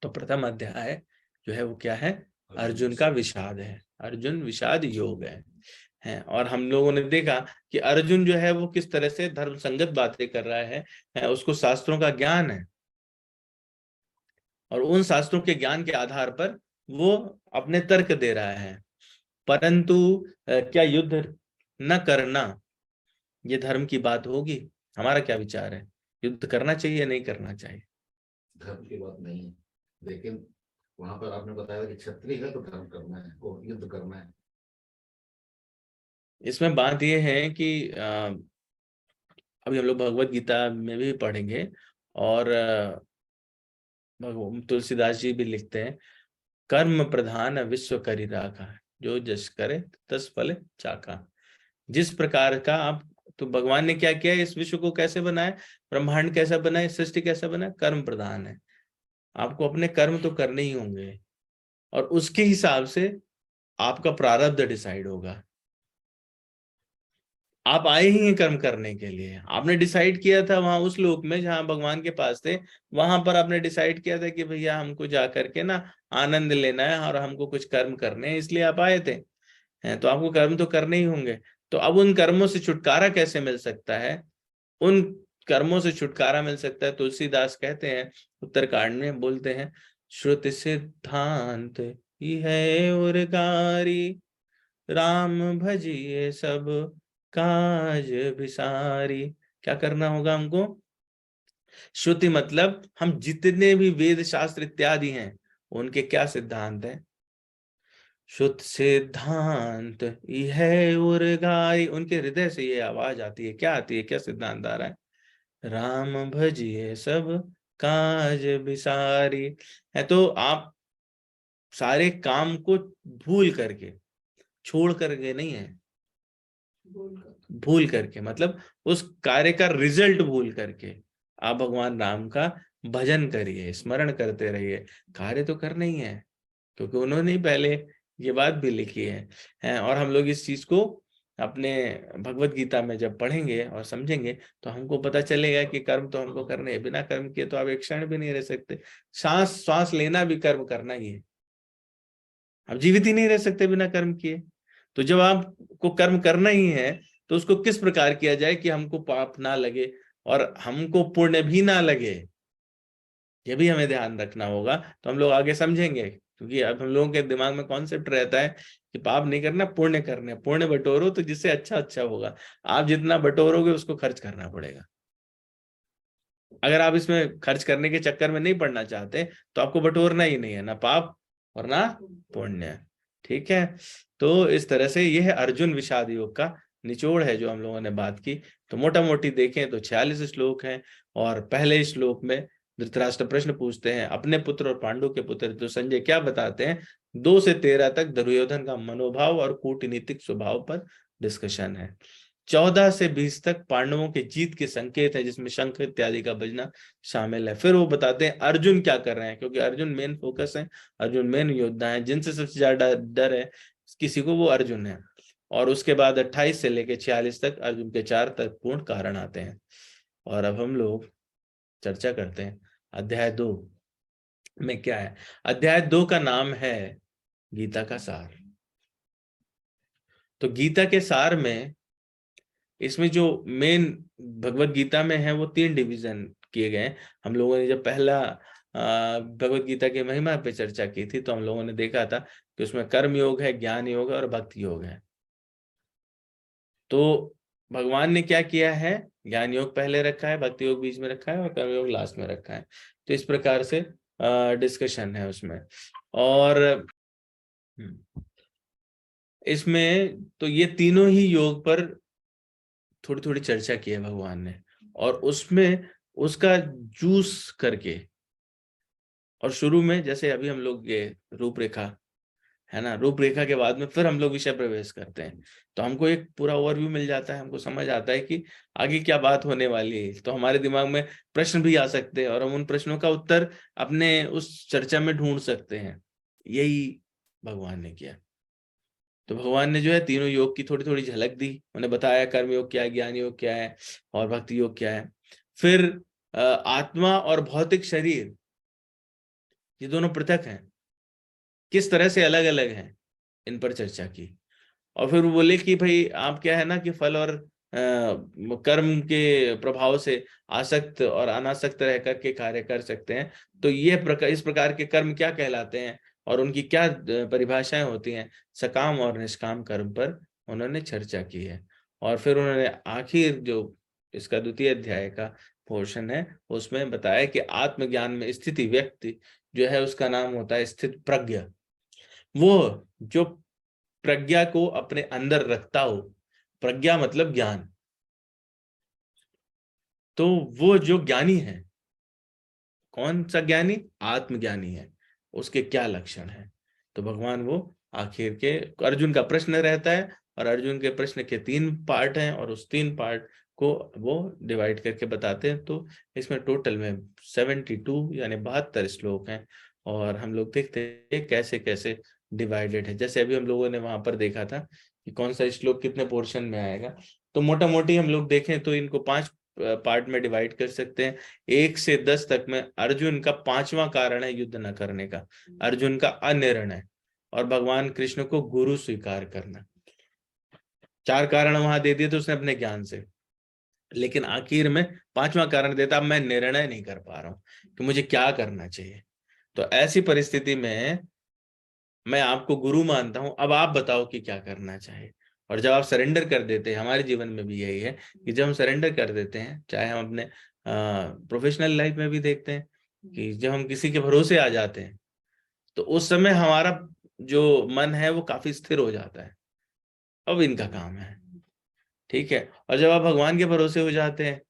तो प्रथम अध्याय जो है वो क्या है? अर्जुन का विषाद है, अर्जुन विषाद योग है। और हम लोगों ने देखा कि अर्जुन जो है वो किस तरह से धर्म संगत बातें कर रहा है, उसको शास्त्रों का ज्ञान है और उन शास्त्रों के ज्ञान के आधार पर वो अपने तर्क दे रहा है। परंतु क्या युद्ध न करना ये धर्म की बात होगी? हमारा क्या विचार है, युद्ध करना चाहिए नहीं करना चाहिए? धर्म की बात नहीं है, लेकिन वहां पर आपने बताया कि क्षत्रिय है तो धर्म करना है और युद्ध करना है। इसमें बात यह है कि अभी हम लोग भगवत गीता में भी पढ़ेंगे और तुलसीदास जी भी लिखते हैं, कर्म प्रधान विश्व करी राखा, जो जस करे तस फल चाका। जिस प्रकार का आप, तो भगवान ने क्या किया, इस विश्व को कैसे बनाया, ब्रह्मांड कैसा बनाया, सृष्टि कैसा बनाया, कर्म प्रधान है। आपको अपने कर्म तो करने ही होंगे और उसके हिसाब से आपका प्रारब्ध डिसाइड होगा। आप आए ही हैं कर्म करने के लिए, आपने डिसाइड किया था वहां उस लोक में जहां भगवान के पास थे, वहां पर आपने डिसाइड किया था कि भैया हमको जा करके ना आनंद लेना है और हमको कुछ कर्म करने हैं, इसलिए आप आए थे। हैं तो आपको कर्म तो करने ही होंगे। तो अब उन कर्मों से छुटकारा कैसे मिल सकता है? उन कर्मों से छुटकारा मिल सकता है, तुलसीदास कहते हैं उत्तरकांड में बोलते हैं, श्रुति सिद्धांत है उर्गारी, राम भजिए सब काज विसारी। क्या करना होगा हमको? श्रुति मतलब हम जितने भी वेद शास्त्र इत्यादि हैं उनके क्या सिद्धांत है? शुद्ध सिद्धांत है उर्गाई, उनके हृदय से ये आवाज आती है, क्या आती है, क्या सिद्धांत आ रहा है? राम भजिए सब काज विसारी। है तो आप सारे काम को भूल करके, छोड़ करके नहीं है, भूल करके मतलब उस कार्य का रिजल्ट भूल करके आप भगवान राम का भजन करिए, स्मरण करते रहिए। कार्य तो करना ही है, क्योंकि उन्होंने ही पहले ये बात भी लिखी है। और हम लोग इस चीज को अपने भगवत गीता में जब पढ़ेंगे और समझेंगे तो हमको पता चलेगा कि कर्म तो हमको करने हैं, बिना कर्म किए तो आप एक क्षण भी नहीं रह सकते। सांस श्वास लेना भी कर्म करना ही है, आप जीवित ही नहीं रह सकते बिना कर्म किए। तो जब आपको कर्म करना ही है तो उसको किस प्रकार किया जाए कि हमको पाप ना लगे और हमको पुण्य भी ना लगे, ये भी हमें ध्यान रखना होगा। तो हम लोग आगे समझेंगे, क्योंकि अब हम लोगों के दिमाग में कॉन्सेप्ट रहता है कि पाप नहीं करना, पुण्य करने, पुण्य बटोरो तो जिससे अच्छा अच्छा होगा। आप जितना बटोरोगे उसको खर्च करना पड़ेगा। अगर आप इसमें खर्च करने के चक्कर में नहीं पड़ना चाहते तो आपको बटोरना ही नहीं है, ना पाप और ना पुण्य। ठीक है, तो इस तरह से यह अर्जुन विषाद योग का निचोड़ है जो हम लोगों ने बात की। तो मोटा मोटी देखें तो 46 श्लोक हैं और पहले श्लोक में धृतराष्ट्र प्रश्न पूछते हैं अपने पुत्र और पांडु के पुत्र, तो संजय क्या बताते हैं, 2 से 13 तक दुर्योधन का मनोभाव और कूटनीतिक स्वभाव पर डिस्कशन है। 14 से 20 तक पांडवों के जीत के संकेत है, जिसमें शंख इत्यादि का बजना शामिल है। फिर वो बताते हैं अर्जुन क्या कर रहे हैं, क्योंकि अर्जुन मेन फोकस है, अर्जुन मेन योद्धा है, जिनसे सबसे ज्यादा डर है किसी को वो अर्जुन है। और उसके बाद 28 से लेकर 46 तक अर्जुन के 4 तक पूर्ण कारण आते हैं। और अब हम लोग चर्चा करते हैं अध्याय 2 में क्या है। अध्याय 2 का नाम है गीता का सार। तो गीता के सार में, इसमें जो मेन भगवत गीता में है वो 3 डिवीजन किए गए हैं। हम लोगों ने जब पहला भगवत गीता की महिमा पे चर्चा की थी, तो हम लोगों ने देखा था कि उसमें कर्म योग है, ज्ञान योग है और भक्ति योग है। तो भगवान ने क्या किया है, ज्ञान योग पहले रखा है, भक्ति योग बीच में रखा है और कर्म योग लास्ट में रखा है। तो इस प्रकार से डिस्कशन है उसमें। और इसमें तो ये तीनों ही योग पर थोड़ी थोड़ी चर्चा की है भगवान ने, और उसमें उसका जूस करके, और शुरू में जैसे अभी हम लोग ये रूपरेखा है ना, रूपरेखा के बाद में फिर हम लोग विषय प्रवेश करते हैं, तो हमको एक पूरा ओवरव्यू मिल जाता है, हमको समझ आता है कि आगे क्या बात होने वाली है। तो हमारे दिमाग में प्रश्न भी आ सकते हैं और हम उन प्रश्नों का उत्तर अपने उस चर्चा में ढूंढ सकते हैं। यही भगवान ने किया। तो भगवान ने जो है तीनों योग की थोड़ी थोड़ी झलक दी, उन्हें बताया कर्म योग क्या है, ज्ञान योग क्या है और भक्ति योग क्या है। फिर आत्मा और भौतिक शरीर ये दोनों पृथक हैं, किस तरह से अलग अलग हैं, इन पर चर्चा की। और फिर वो बोले कि भाई आप क्या है ना कि फल और कर्म के प्रभाव से आसक्त और अनासक्त रह करके कार्य कर सकते हैं। तो ये इस प्रकार के कर्म क्या कहलाते हैं और उनकी क्या परिभाषाएं होती हैं, सकाम और निष्काम कर्म पर उन्होंने चर्चा की है। और फिर उन्होंने आखिर जो इसका द्वितीय अध्याय का पोर्शन है उसमें बताया कि आत्मज्ञान में स्थिति व्यक्ति जो है उसका नाम होता है स्थित प्रज्ञ। वो जो प्रज्ञा को अपने अंदर रखता हो, प्रज्ञा मतलब ज्ञान, तो वो जो ज्ञानी है, कौन सा ज्ञानी, आत्मज्ञानी है, उसके क्या लक्षण है। तो भगवान वो आखिर के अर्जुन का प्रश्न रहता है और अर्जुन के प्रश्न के 3 पार्ट हैं और उस 3 पार्ट को वो डिवाइड करके बताते हैं। तो इसमें टोटल में 72 यानी 72 श्लोक हैं और हम लोग देखते हैं कैसे कैसे डिवाइडेड है। जैसे अभी हम लोगों ने वहां पर देखा था कि कौन सा श्लोक कितने पोर्शन में आएगा, तो मोटा मोटी हम लोग देखें तो इनको 5 पार्ट में डिवाइड कर सकते हैं। 1 से 10 तक में अर्जुन का 5वां कारण है युद्ध न करने का, अर्जुन का अनिर्णय और भगवान कृष्ण को गुरु स्वीकार करना। 4 कारण वहां दे दिए थे उसने अपने ज्ञान से, लेकिन आखिर में 5वां कारण देता, अब मैं निर्णय नहीं कर पा रहा हूं कि मुझे क्या करना चाहिए। तो ऐसी परिस्थिति में मैं आपको गुरु मानता हूं, अब आप बताओ कि क्या करना चाहिए। और जब आप सरेंडर कर देते हैं, हमारे जीवन में भी यही है कि जब हम सरेंडर कर देते हैं, चाहे हम अपने प्रोफेशनल लाइफ में भी देखते हैं कि जब हम किसी के भरोसे आ जाते हैं तो उस समय हमारा जो मन है वो काफी स्थिर हो जाता है, अब इनका काम है, ठीक है। और जब आप भगवान के भरोसे हो जाते हैं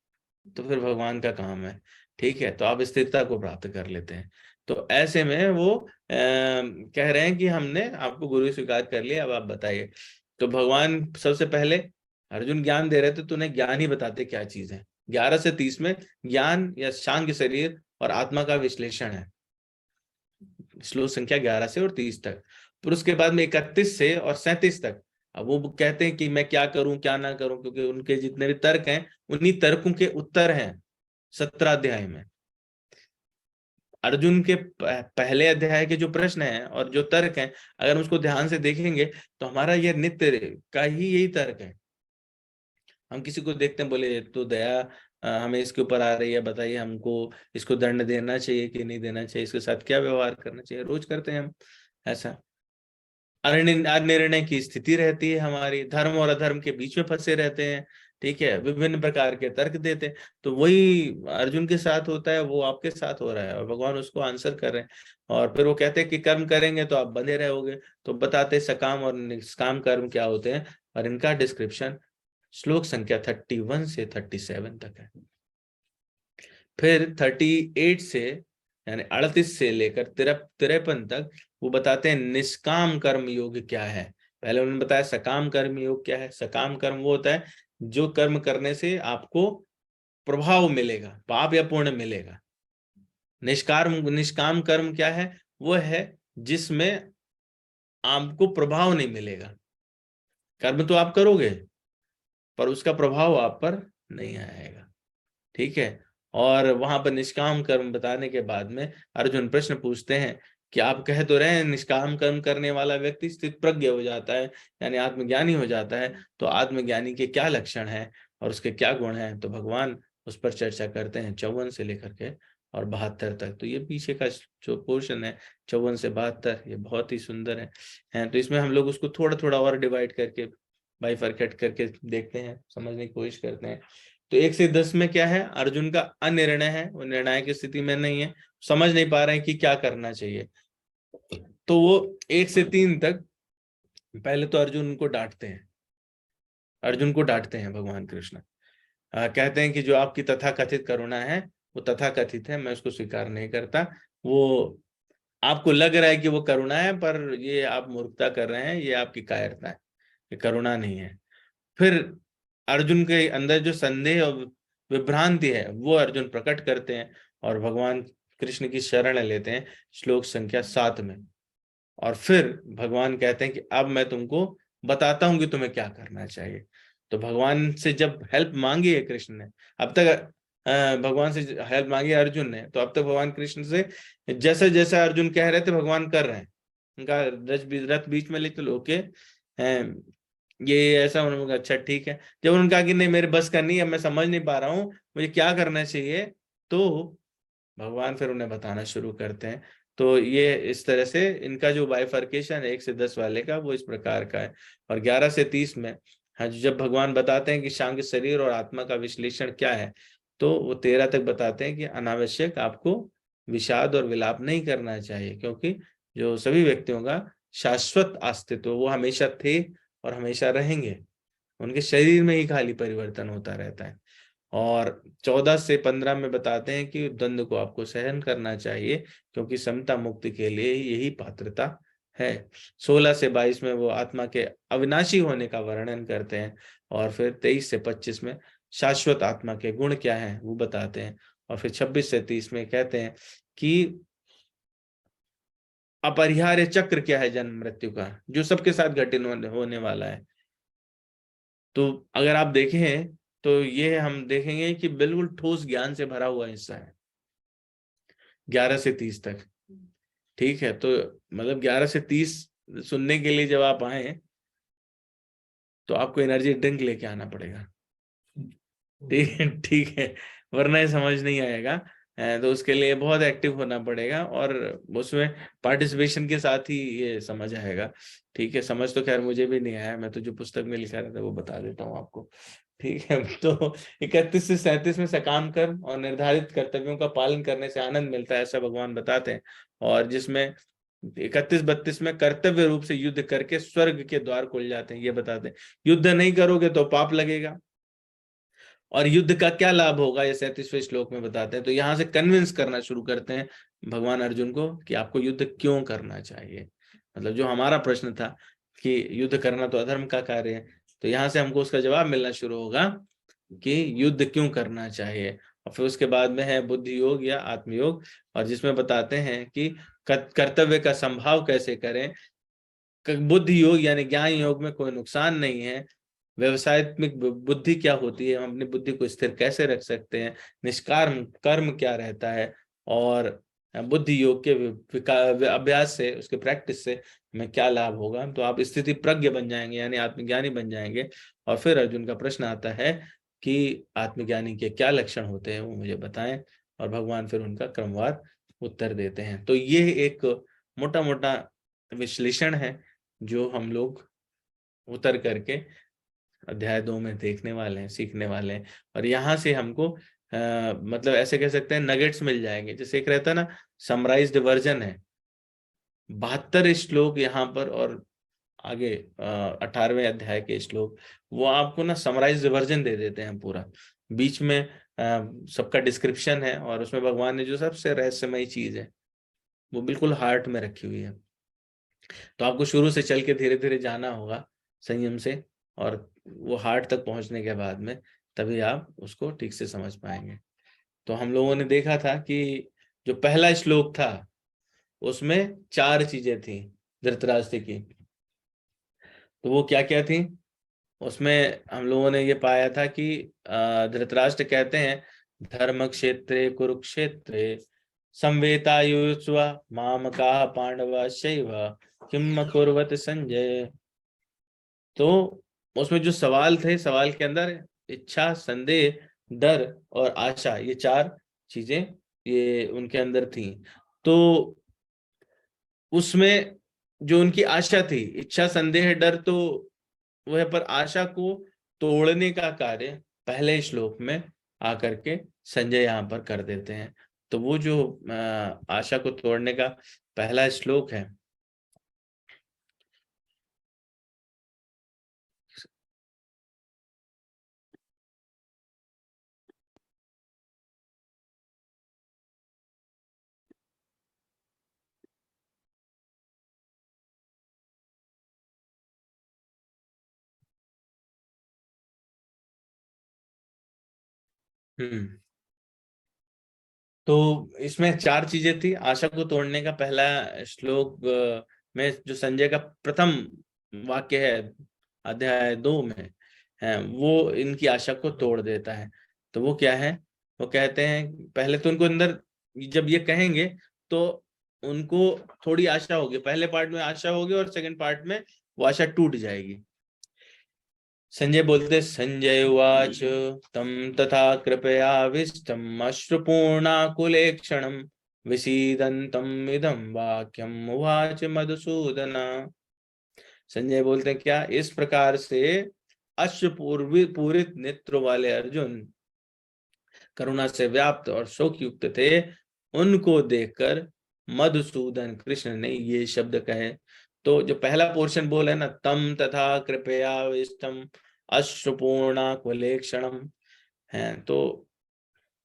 तो फिर भगवान का काम है, ठीक है, तो आप स्थिरता को प्राप्त कर लेते हैं। तो ऐसे में वो कह रहे हैं कि हमने आपको गुरु स्वीकार कर लिया, अब आप बताइए। तो भगवान सबसे पहले अर्जुन ज्ञान दे रहे थे तो उन्हें ज्ञान ही बताते क्या चीज है। 11 से 30 में ज्ञान या शांग शरीर और आत्मा का विश्लेषण है, श्लोक संख्या 11 से और 30 तक। फिर उसके बाद में 31 से और 37 तक अब वो कहते हैं कि मैं क्या करूं क्या ना करूं, क्योंकि उनके जितने भी तर्क हैं उन्हीं तर्कों के उत्तर हैं 17 अध्याय में। अर्जुन के पहले अध्याय के जो प्रश्न हैं और जो तर्क हैं, अगर हम उसको ध्यान से देखेंगे तो हमारा ये नित्य का ही यही तर्क है। हम किसी को देखते हैं, बोले तो दया हमें इसके ऊपर आ रही है, बताइए हमको इसको दंड देना चाहिए कि नहीं देना चाहिए, इसके साथ क्या व्यवहार करना चाहिए, रोज करते हैं हम ऐसा। अनिर्णय की स्थिति रहती है हमारी, धर्म और अधर्म के बीच में फंसे रहते हैं, ठीक है, विभिन्न प्रकार के तर्क देते हैं। तो वही अर्जुन के साथ होता है, वो आपके साथ हो रहा है और भगवान उसको आंसर कर रहे हैं। और फिर वो कहते हैं कि कर्म करेंगे तो आप बंधे रहोगे, तो बताते सकाम और निष्काम कर्म क्या होते हैं और इनका डिस्क्रिप्शन श्लोक संख्या 31 से 37 तक है। फिर 38 से यानी 38 से लेकर 53 तक वो बताते हैं निष्काम कर्म योग क्या है। पहले उन्होंने बताया सकाम कर्म योग क्या है। सकाम कर्म वो होता है जो कर्म करने से आपको प्रभाव मिलेगा, पाप या पुण्य मिलेगा। निष्काम कर्म क्या है, वो है जिसमें आपको प्रभाव नहीं मिलेगा। कर्म तो आप करोगे पर उसका प्रभाव आप पर नहीं आएगा, ठीक है। और वहां पर निष्काम कर्म बताने के बाद में अर्जुन प्रश्न पूछते हैं कि आप कह तो रहे हैं निष्काम कर्म करने वाला व्यक्ति स्थित प्रज्ञ हो जाता है यानी आत्मज्ञानी हो जाता है, तो आत्मज्ञानी के क्या लक्षण हैं और उसके क्या गुण हैं। तो भगवान उस पर चर्चा करते हैं 54 से लेकर के और 72 तक। तो ये पीछे का जो पोर्शन है 54 से 72, ये बहुत ही सुंदर है। तो इसमें हम लोग उसको थोड़ा थोड़ा और डिवाइड करके, बाइफरकेट करके देखते हैं, समझने की कोशिश करते हैं। तो 1 से 10 में क्या है, अर्जुन का अनिर्णय है, वो निर्णायक की स्थिति में नहीं है, समझ नहीं पा रहे हैं कि क्या करना चाहिए। तो वो 1 से 3 तक पहले तो अर्जुन उनको डांटते हैं, अर्जुन को डांटते हैं भगवान कृष्ण। कहते हैं कि जो आपकी तथाकथित करुणा है वो तथाकथित है, मैं उसको स्वीकार नहीं करता। वो आपको लग रहा है कि वो करुणा है, पर ये आप मूर्खता कर रहे हैं, ये आपकी कायरता है, ये करुणा नहीं है। फिर अर्जुन के अंदर जो संदेह और विभ्रांति है वो अर्जुन प्रकट करते हैं और भगवान कृष्ण की शरण लेते हैं श्लोक संख्या 7 में। और फिर भगवान कहते हैं कि अब मैं तुमको बताता हूं कि तुम्हें क्या करना चाहिए। तो भगवान से जब हेल्प मांगी है कृष्ण ने, अब तक भगवान से हेल्प मांगी अर्जुन ने, तो अब तक भगवान कृष्ण से जैसा जैसा अर्जुन कह रहे थे भगवान कर रहे हैं। उनका रथ बीच में ले चलो, ओके ये ऐसा, उन्होंने कहा अच्छा ठीक है। जब उन्होंने कहा कि नहीं मेरे बस का नहीं है, मैं समझ नहीं पा रहा हूँ मुझे क्या करना चाहिए, तो भगवान फिर उन्हें बताना शुरू करते हैं। तो ये इस तरह से इनका जो बाइफर्केशन है 1 से 10 वाले का, वो इस प्रकार का है। और 11 से 30 में, हाँ, जब भगवान बताते हैं कि शांग शरीर और आत्मा का विश्लेषण क्या है, तो वो 13 तक बताते हैं कि अनावश्यक आपको विषाद और विलाप नहीं करना चाहिए, क्योंकि जो सभी व्यक्तियों का शाश्वत अस्तित्व, वो हमेशा थे और हमेशा रहेंगे, उनके शरीर में ही खाली परिवर्तन होता रहता है। और 14 से 15 में बताते हैं कि द्वंद्व को आपको सहन करना चाहिए, क्योंकि समता मुक्ति के लिए यही पात्रता है। 16 से 22 में वो आत्मा के अविनाशी होने का वर्णन करते हैं। और फिर 23 से 25 में शाश्वत आत्मा के गुण क्या हैं वो बताते हैं। और फिर 26 से 30 में कहते हैं कि अपरिहार्य चक्र क्या है जन्म मृत्यु का, जो सबके साथ घटित होने वाला है। तो अगर आप देखें तो ये हम देखेंगे कि बिल्कुल ठोस ज्ञान से भरा हुआ हिस्सा है 11 से 30 तक। ठीक है, तो मतलब 11 से 30 सुनने के लिए जब आप आए तो आपको एनर्जी ड्रिंक लेके आना पड़ेगा। ठीक है, ठीक है, वरना ये समझ नहीं आएगा। तो उसके लिए बहुत एक्टिव होना पड़ेगा और उसमें पार्टिसिपेशन के साथ ही ये समझ आएगा। ठीक है, समझ तो खैर मुझे भी नहीं आया, मैं तो जो पुस्तक में लिखा रहता है वो बता देता हूँ आपको। ठीक है, तो 31 से 37 में सकाम कर्म और निर्धारित कर्तव्यों का पालन करने से आनंद मिलता है, ऐसा भगवान बताते हैं। और जिसमें 31-32 में कर्तव्य रूप से युद्ध करके स्वर्ग के द्वार खुल जाते हैं, ये बताते हैं। युद्ध नहीं करोगे तो पाप लगेगा, और युद्ध का क्या लाभ होगा ये 37वें श्लोक में बताते हैं। तो यहाँ से कन्विंस करना शुरू करते हैं भगवान अर्जुन को कि आपको युद्ध क्यों करना चाहिए। मतलब जो हमारा प्रश्न था कि युद्ध करना तो अधर्म का कार्य है, तो यहाँ से हमको उसका जवाब मिलना शुरू होगा कि युद्ध क्यों करना चाहिए। और फिर उसके बाद में है बुद्धि योग या आत्मयोग, और जिसमें बताते हैं कि कर्तव्य का संभाव कैसे करें। बुद्धि योग यानी ज्ञान योग में कोई नुकसान नहीं है। व्यवसायत्मक बुद्धि क्या होती है, हम अपनी बुद्धि को स्थिर कैसे रख सकते हैं, निष्काम कर्म क्या रहता है, और बुद्धि योग के अभ्यास से, उसके प्रैक्टिस से हमें क्या लाभ होगा। तो आप स्थिति प्रज्ञ बन जाएंगे, यानी आत्मज्ञानी बन जाएंगे। और फिर अर्जुन का प्रश्न आता है कि आत्मज्ञानी के क्या लक्षण होते हैं वो मुझे बताएं, और भगवान फिर उनका क्रमवार उत्तर देते हैं। तो ये एक मोटा मोटा विश्लेषण है जो हम लोग उतर करके अध्याय 2 में देखने वाले हैं, सीखने वाले हैं। और यहाँ से हमको मतलब ऐसे कह सकते हैं नगेट्स मिल जाएंगे। जैसे एक रहता है ना, समराइज्ड वर्जन है 72 श्लोक यहाँ पर, और आगे 18वें अध्याय के श्लोक, वो आपको ना समराइज्ड वर्जन दे देते हैं पूरा। बीच में सबका डिस्क्रिप्शन है, और उसमें भगवान ने जो सबसे रहस्यमयी चीज है वो बिल्कुल हार्ट में रखी हुई है। तो आपको शुरू से चल के धीरे धीरे जाना होगा संयम से, और वो हार्ट तक पहुंचने के बाद में तभी आप उसको ठीक से समझ पाएंगे। तो हम लोगों ने देखा था कि जो पहला श्लोक था उसमें 4 चीजें थी धृतराष्ट्र की। तो वो क्या क्या थी, उसमें हम लोगों ने ये पाया था कि धृतराष्ट्र कहते हैं धर्म क्षेत्रे कुरुक्षेत्रे संवेतायुष्व मामका पांडवा शैव किम कुर्वत संजय। तो उसमें जो सवाल थे, सवाल के अंदर इच्छा, संदेह, डर और आशा, ये 4 चीजें ये उनके अंदर थी। तो उसमें जो उनकी आशा थी, इच्छा संदेह डर तो वह, पर आशा को तोड़ने का कार्य पहले श्लोक में आकर के संजय यहाँ पर कर देते हैं। तो वो जो आशा को तोड़ने का पहला श्लोक है, तो इसमें चार चीजें थी। आशा को तोड़ने का पहला श्लोक में जो संजय का प्रथम वाक्य है अध्याय 2 में है, वो इनकी आशा को तोड़ देता है। तो वो क्या है? वो कहते हैं, पहले तो उनको अंदर जब ये कहेंगे तो उनको थोड़ी आशा होगी, पहले पार्ट में आशा होगी और सेकंड पार्ट में वो आशा टूट जाएगी। संजय बोलते, संजय उवाच तम तथा कृपयाविष्टम् अश्रुपूर्णाकुलेक्षणम् विषीदन्तम् इदं वाक्यम् उवाच मधुसूदन। संजय बोलते हैं, क्या इस प्रकार से अश्रुपूरित नेत्र वाले अर्जुन करुणा से व्याप्त और शोक युक्त थे, उनको देखकर मधुसूदन कृष्ण ने ये शब्द कहे। तो जो पहला पोर्शन बोला है ना, तम तथा कृपयाविष्टम् अश्रुपूर्णाकुलेक्षणम्, है, तो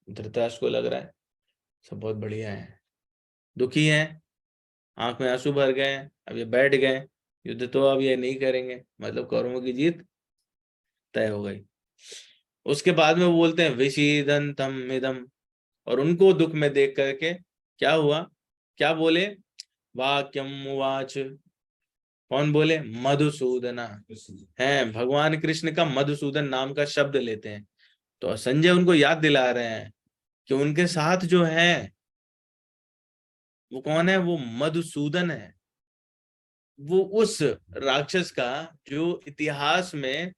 धृतराष्ट्र को लग रहा है सब बहुत बढ़िया है, दुखी है, आंख में आंसू भर गए, अब ये बैठ गए, युद्ध तो अब ये नहीं करेंगे, मतलब कौरवों की जीत तय हो गई। उसके बाद में वो बोलते हैं विषीदन्तम् इदम्, और उनको दुख में देख करके क्या हुआ, क्या बोले, वाक्यम उवाच, कौन बोले, मधुसूदना, है भगवान कृष्ण का मधुसूदन नाम का शब्द लेते हैं। तो संजय उनको याद दिला रहे हैं कि उनके साथ जो है वो कौन है, वो मधुसूदन है। वो उस राक्षस का जो इतिहास में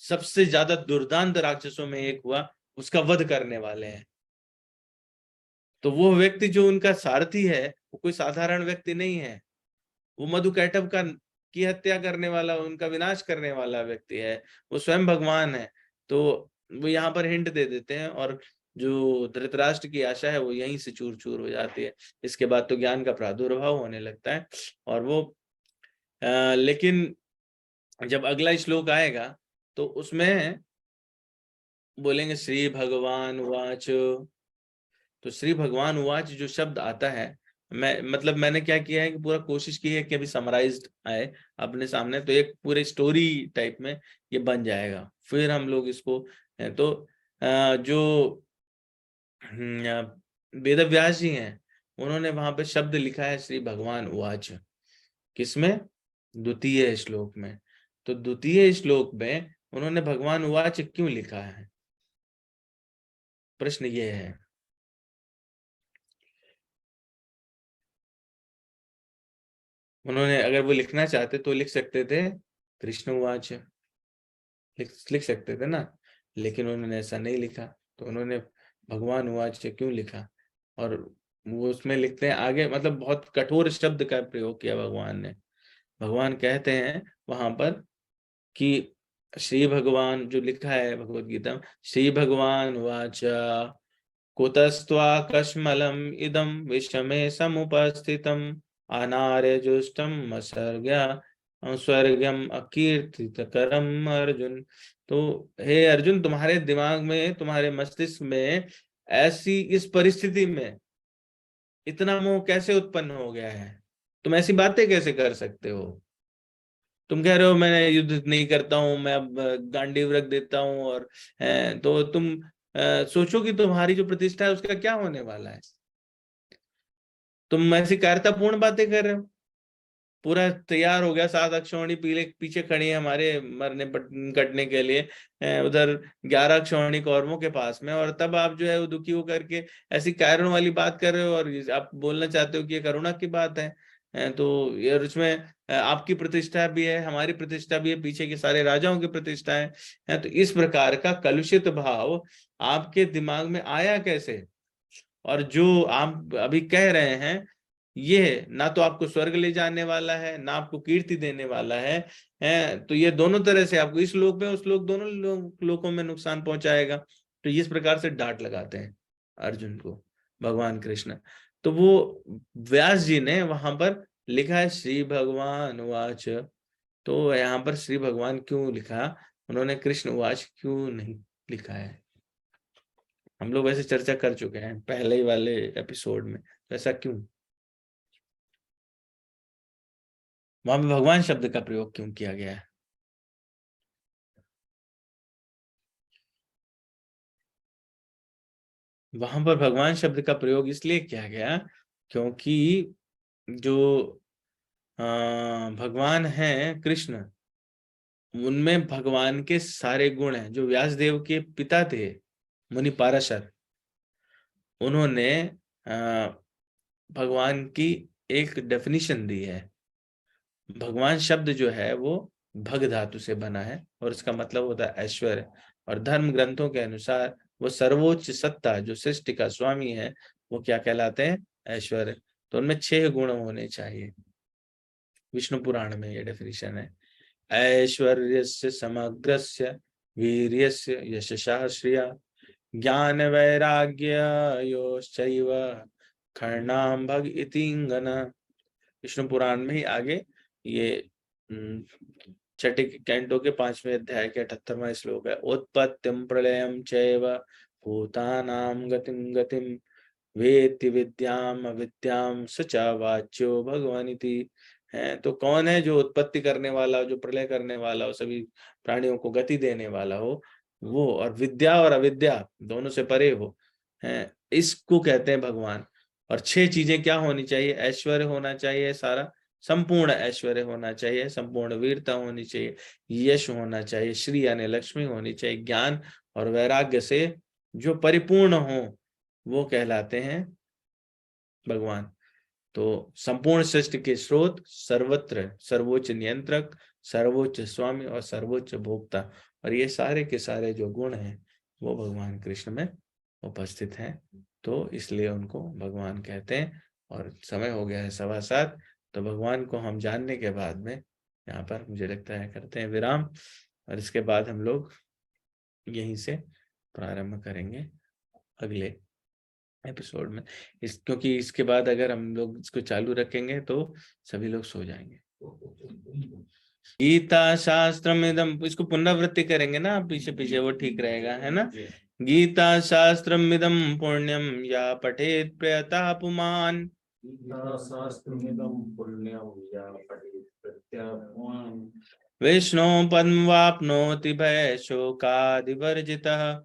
सबसे ज्यादा दुर्दांत राक्षसों में एक हुआ, उसका वध करने वाले हैं। तो वो व्यक्ति जो उनका सारथी है वो कोई साधारण व्यक्ति नहीं है, वो मधुकैटभ का की हत्या करने वाला, उनका विनाश करने वाला व्यक्ति है, वो स्वयं भगवान है। तो वो यहाँ पर हिंट दे देते हैं, और जो धृतराष्ट्र की आशा है वो यहीं से चूर चूर हो जाती है। इसके बाद तो ज्ञान का प्रादुर्भाव होने लगता है। और वो लेकिन जब अगला श्लोक आएगा तो उसमें बोलेंगे श्री भगवान उवाच। तो श्री भगवान उवाच जो शब्द आता है, मैंने क्या किया है कि पूरा कोशिश की है कि अभी समराइज्ड आए अपने सामने, तो एक पूरे स्टोरी टाइप में ये बन जाएगा, फिर हम लोग इसको तो जो वेद व्यास जी हैं, उन्होंने वहां पे शब्द लिखा है श्री भगवान उवाच, किसमें, द्वितीय श्लोक में। तो द्वितीय श्लोक में उन्होंने भगवान उवाच क्यों लिखा है, प्रश्न ये है। उन्होंने अगर वो लिखना चाहते तो लिख सकते थे कृष्ण उवाच, लिख सकते थे ना, लेकिन उन्होंने ऐसा नहीं लिखा। तो उन्होंने भगवान उवाच क्यों लिखा, और वो उसमें लिखते हैं आगे, मतलब बहुत कठोर शब्द का प्रयोग किया भगवान ने। भगवान कहते हैं वहां पर कि श्री भगवान, जो लिखा है भगवत गीता में, श्री भगवान उवाच कुतस्त्वाकश्मलम् इदं विषमे समुपस्थितम् अनार्यजुष्टम् स्वर्गम अकीर्तिकरम अर्जुन। तो हे अर्जुन, तुम्हारे दिमाग में, तुम्हारे मस्तिष्क में ऐसी इस परिस्थिति में इतना मोह कैसे उत्पन्न हो गया है, तुम ऐसी बातें कैसे कर सकते हो। तुम कह रहे हो मैं युद्ध नहीं करता हूं, मैं अब गांडीव रख देता हूं, और तो तुम सोचो कि तुम्हारी जो प्रतिष्ठा है उसका क्या होने वाला है। तुम ऐसी कायरतापूर्ण बातें कर रहे हो। पूरा तैयार हो गया, 7 अक्षौहिणी पीले पीछे खड़ी है हमारे मरने कटने के लिए, उधर 11 अक्षौहिणी कौरवों के पास में, और तब आप जो है वो दुखी होकर के ऐसी कायरों वाली बात कर रहे हो, और आप बोलना चाहते हो कि ये करुणा की बात है। तो ये उसमें आपकी प्रतिष्ठा भी है, हमारी प्रतिष्ठा भी है, पीछे के सारे राजाओं की प्रतिष्ठा है। तो इस प्रकार का कलुषित भाव आपके दिमाग में आया कैसे, और जो आप अभी कह रहे हैं ये ना तो आपको स्वर्ग ले जाने वाला है, ना आपको कीर्ति देने वाला है, तो ये दोनों तरह से आपको इस लोक में उस लोक दोनों लोकों में नुकसान पहुंचाएगा। तो इस प्रकार से डांट लगाते हैं अर्जुन को भगवान कृष्ण। तो वो व्यास जी ने वहां पर लिखा है श्री भगवान उवाच। तो यहाँ पर श्री भगवान क्यों लिखा, उन्होंने कृष्ण उवाच क्यों नहीं लिखा है? हम लोग वैसे चर्चा कर चुके हैं पहले ही वाले एपिसोड में, तो ऐसा क्यों? वहां पे भगवान शब्द का प्रयोग क्यों किया गया है? वहां पर भगवान शब्द का प्रयोग इसलिए किया गया क्योंकि जो भगवान है कृष्ण, उनमें भगवान के सारे गुण हैं। जो व्यासदेव के पिता थे मुनि पाराशर, उन्होंने भगवान की एक डेफिनेशन दी है। भगवान शब्द जो है वो भग धातु से बना है और इसका मतलब होता है ऐश्वर्य। और धर्म ग्रंथों के अनुसार वो सर्वोच्च सत्ता जो सृष्टि का स्वामी है वो क्या कहलाते हैं? ऐश्वर्य। तो उनमें 6 गुण होने चाहिए। विष्णु पुराण में ये डेफिनेशन है। ऐश्वर्यस्य समग्रस्य वीर्यस्य यशसा श्रिया ज्ञान वैराग्य योश्चैव खर्णाम भग इतिंगन। विष्णु पुराण में ही आगे ये छठे कैंटो के 5वें अध्याय के 78वां श्लोक है। उत्पत्तिम प्रलयम चैव भूतानां गतिम गतिम वेत्ति विद्याम अविद्याम स च वाच्यो भगवानिति। है तो कौन है जो उत्पत्ति करने वाला, जो प्रलय करने वाला हो, सभी प्राणियों को गति देने वाला हो वो, और विद्या और अविद्या दोनों से परे हो, है इसको कहते हैं भगवान। और 6 चीजें क्या होनी चाहिए? ऐश्वर्य होना चाहिए, सारा संपूर्ण ऐश्वर्य होना चाहिए, संपूर्ण वीरता होनी चाहिए, यश होना चाहिए, श्री यानी लक्ष्मी होनी चाहिए, ज्ञान और वैराग्य से जो परिपूर्ण हो वो कहलाते हैं भगवान। तो संपूर्ण सृष्टि के स्रोत, सर्वत्र सर्वोच्च नियंत्रक, सर्वोच्च स्वामी और सर्वोच्च भोक्ता, और ये सारे के सारे जो गुण हैं वो भगवान कृष्ण में उपस्थित हैं। तो इसलिए उनको भगवान कहते हैं। और समय हो गया है 7:15, तो भगवान को हम जानने के बाद में यहाँ पर मुझे लगता है करते हैं विराम, और इसके बाद हम लोग यहीं से प्रारंभ करेंगे अगले एपिसोड में। क्योंकि इसके बाद अगर हम लोग इसको चालू रखेंगे तो सभी लोग सो जाएंगे। गीता शास्त्रम इदम, इसको पुनरावृत्ति करेंगे ना पीछे पीछे, वो ठीक रहेगा, है ना? गीता शास्त्रम इदम पुण्यम या पठेत प्रयता पुमान विष्णु पद्मवाप्नोति भय शोकादिवर्जितः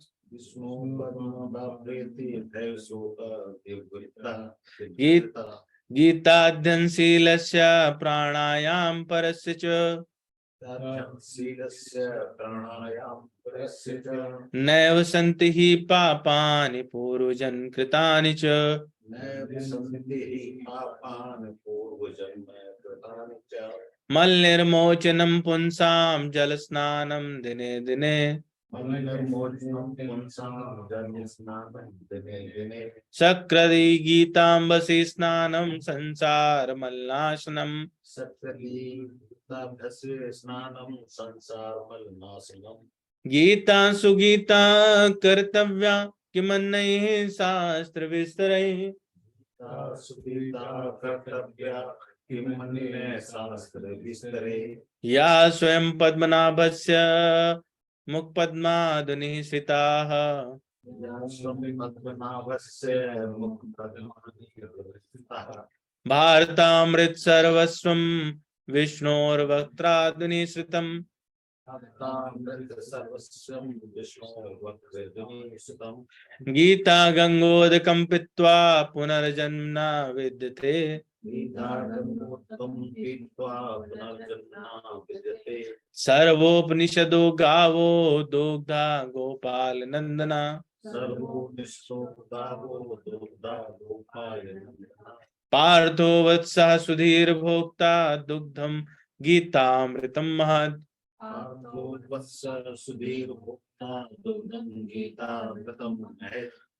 गीताध्ययनशीलस्य प्राणायाम परस्य च नैव सन्ति हि पापानि पूर्वजन्म कृतानि च। मलनिर्मोचनं पुंसां जलस्नानं दिने दिने सकृदि गीतांबसी स्नानं संसार मलनाशनम्। गीता सुगीता कर्तव्या किमन्यैः शास्त्र विस्तरैः या स्वयं पद्मनाभस्य मुखपद्मादुनिःसृताः भारतामृत सर्वस्वं विष्णोर्वक्त्रादुनिःसृतम्। गीता गंगोदकं पीत्वा पुनर्जन्म न विद्यते सर्वोपनिषदो गावो दुग्धा गोपाल नंदना। पार्थो वत्सः सुधीर भोक्ता दुग्धम गीतामृतम महत्।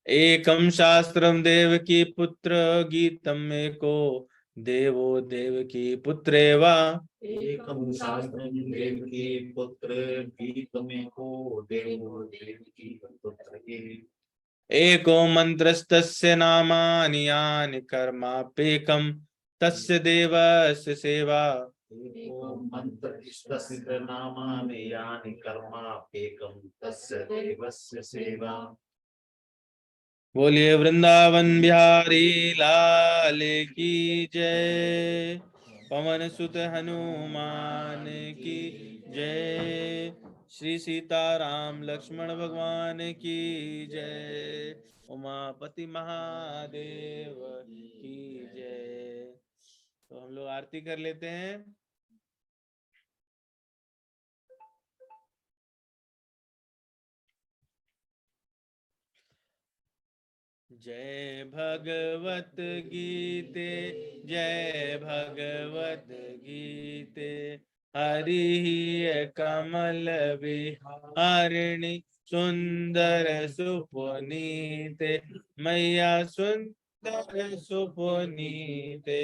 एकम शास्त्रम देवकी पुत्र गीतम एको देवो देवकी पुत्रेवा। एकम शास्त्रम देवकी पुत्र गीतमेको देवो देवकी पुत्र। एको मंत्रस्तस्य नामानि यानि कर्माप्येकं तस्य देवस्य सेवा। एको मंत्र नामानि यानि कर्माप्येकं तस्य देवस्य सेवा। बोलिए वृंदावन बिहारी लाल की जय। पवन सुत हनुमान की जय। श्री सीताराम लक्ष्मण भगवान की जय। उमापति महादेव की जय। तो हम लोग आरती कर लेते हैं। जय भगवत गीते जय भगवत गीते। हरि कमल विहारिणि सुंदर सुपुनीते। मैया सुंदर सुपुनीते।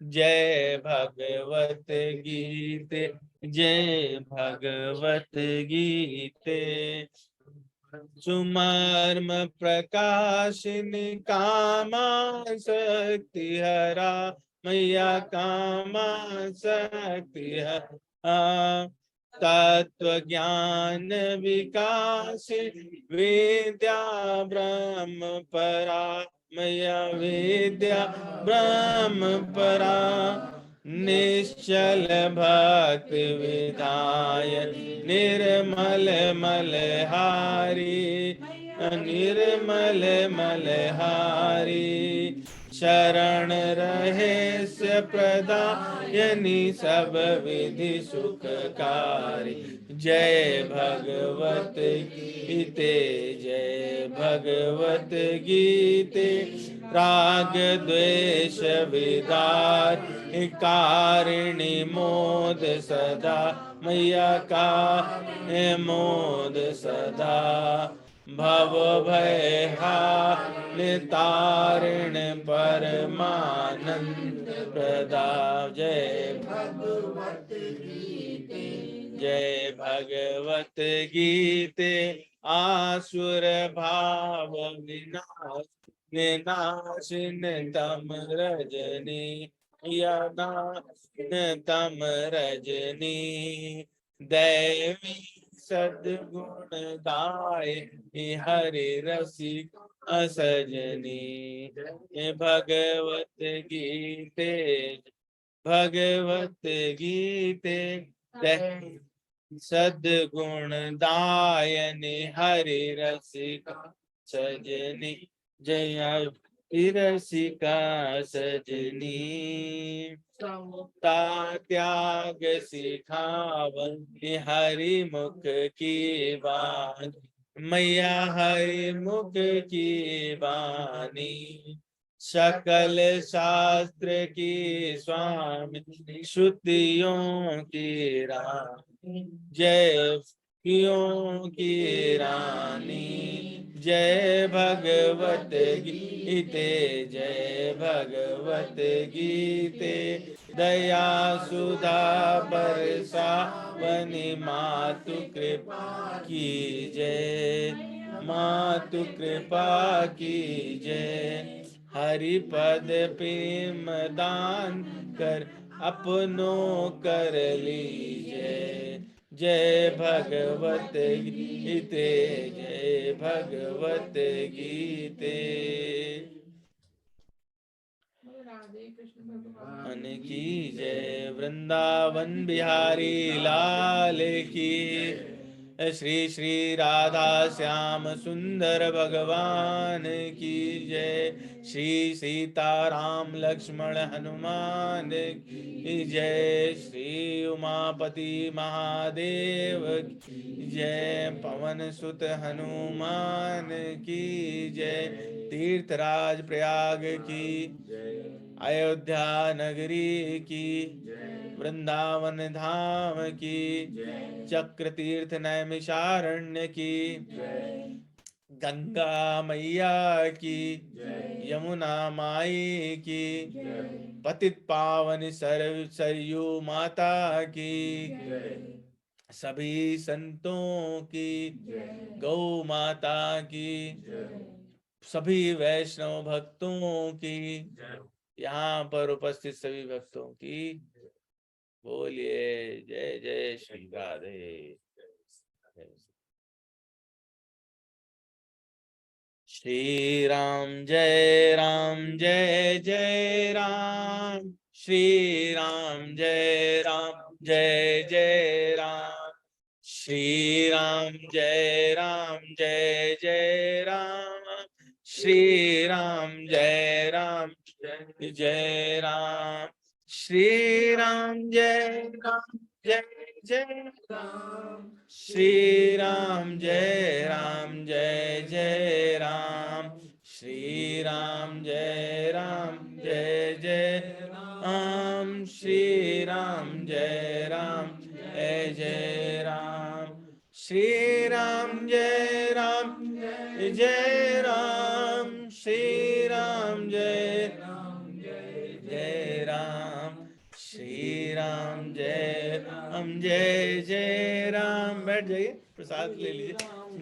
जय भगवत गीते जय भगवत गीते। सुमर्म प्रकाशिनी कामा शक्ति हरा। मैया कामा शक्ति हरा। तत्व ज्ञान विकास विद्या ब्रह्म परा। मैया विद्या ब्रह्म परा। निश्चल भक्ति विधायक निर्मल मलहारी। निर्मल मलहारी। शरण रहेस्य प्रदायनि सब विधि सुखकारी। जय भगवत गीते जय भगवत गीते। राग द्वेष विदार कारिणी मोद सदा। मैया का मोद सदा। भव भय तारिण परमानंद प्रदा। जय भगवत गीते जय भगवत गीते। आसुर भाव विनाश विनाशिन तम रजनी। यदान तम रजनी। दैवी सद्गुण गाय हरि रसिक असजनी। भगवत गीते भगवत गीते। सद्गुण दायनि हरि रसिक सजनी। जय रसिका सजनी। त्याग सिखावन हरि मुख की बात। मैया हरि मुख की बानी। सकल शास्त्र की स्वामी श्रुतियों की रानी। जय पियों की रानी। जय भगवत गीते जय भगवत गीते। दया सुधा बरसावनी मातु कृपा की जय। मातु कृपा की जय। हरि पद प्रेम दान कर अपनों कर लीजय। जय भगवत गीते जय भगवत गीते। भगवान की जय। वृंदावन बिहारी लाल की। श्री श्री राधा श्याम सुंदर भगवान की जय। श्री सीताराम लक्ष्मण हनुमान की जय। श्री उमापति महादेव की जय। पवन सुत हनुमान की जय। तीर्थराज प्रयाग की अयोध्या नगरी की वृंदावन धाम की चक्र तीर्थ नैमिषारण्य की गंगा मैया की, यमुना माई की, पतित पावन सरयू माता की, सभी संतों की, गौ माता की, सभी वैष्णव भक्तों की, यहाँ पर उपस्थित सभी भक्तों की बोलिए जय जय श्री राधे। श्री राम जय जय राम, श्री राम जय जय राम, श्री राम जय जय राम, श्री राम जय जय राम, श्री राम जय जय राम, श्री राम जय जय राम, श्री राम जय जय राम, श्री राम जय जय राम, श्री राम जय जय राम, श्री राम जय जय राम, श्री राम जय जय राम। बैठ जाइए, प्रसाद ले लीजिए।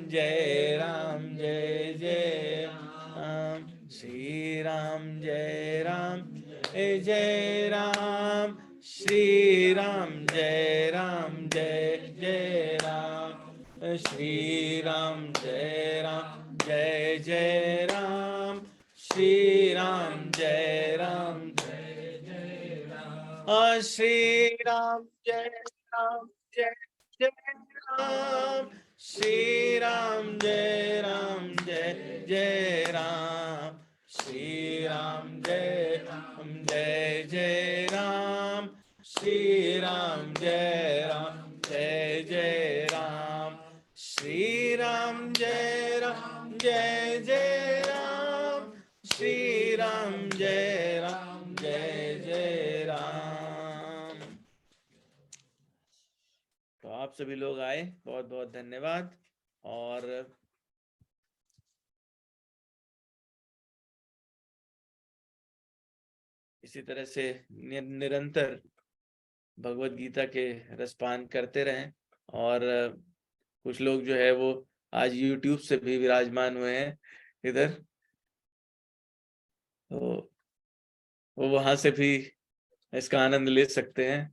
जय राम जय राम, श्री राम जय जय राम, श्री राम जय जय राम, श्री राम जय जय राम, श्री राम जय श्री राम जय जय राम, श्री राम जय जय राम, श्री राम जय जय राम, श्री राम जय जय राम, श्री राम जय जय राम, श्री राम जय जय राम। तो आप सभी लोग आए, बहुत बहुत धन्यवाद। और इसी तरह से निरंतर भगवत गीता के रसपान करते रहें। और कुछ लोग जो है वो आज YouTube से भी विराजमान हुए हैं इधर, तो वो वहां से भी इसका आनंद ले सकते हैं।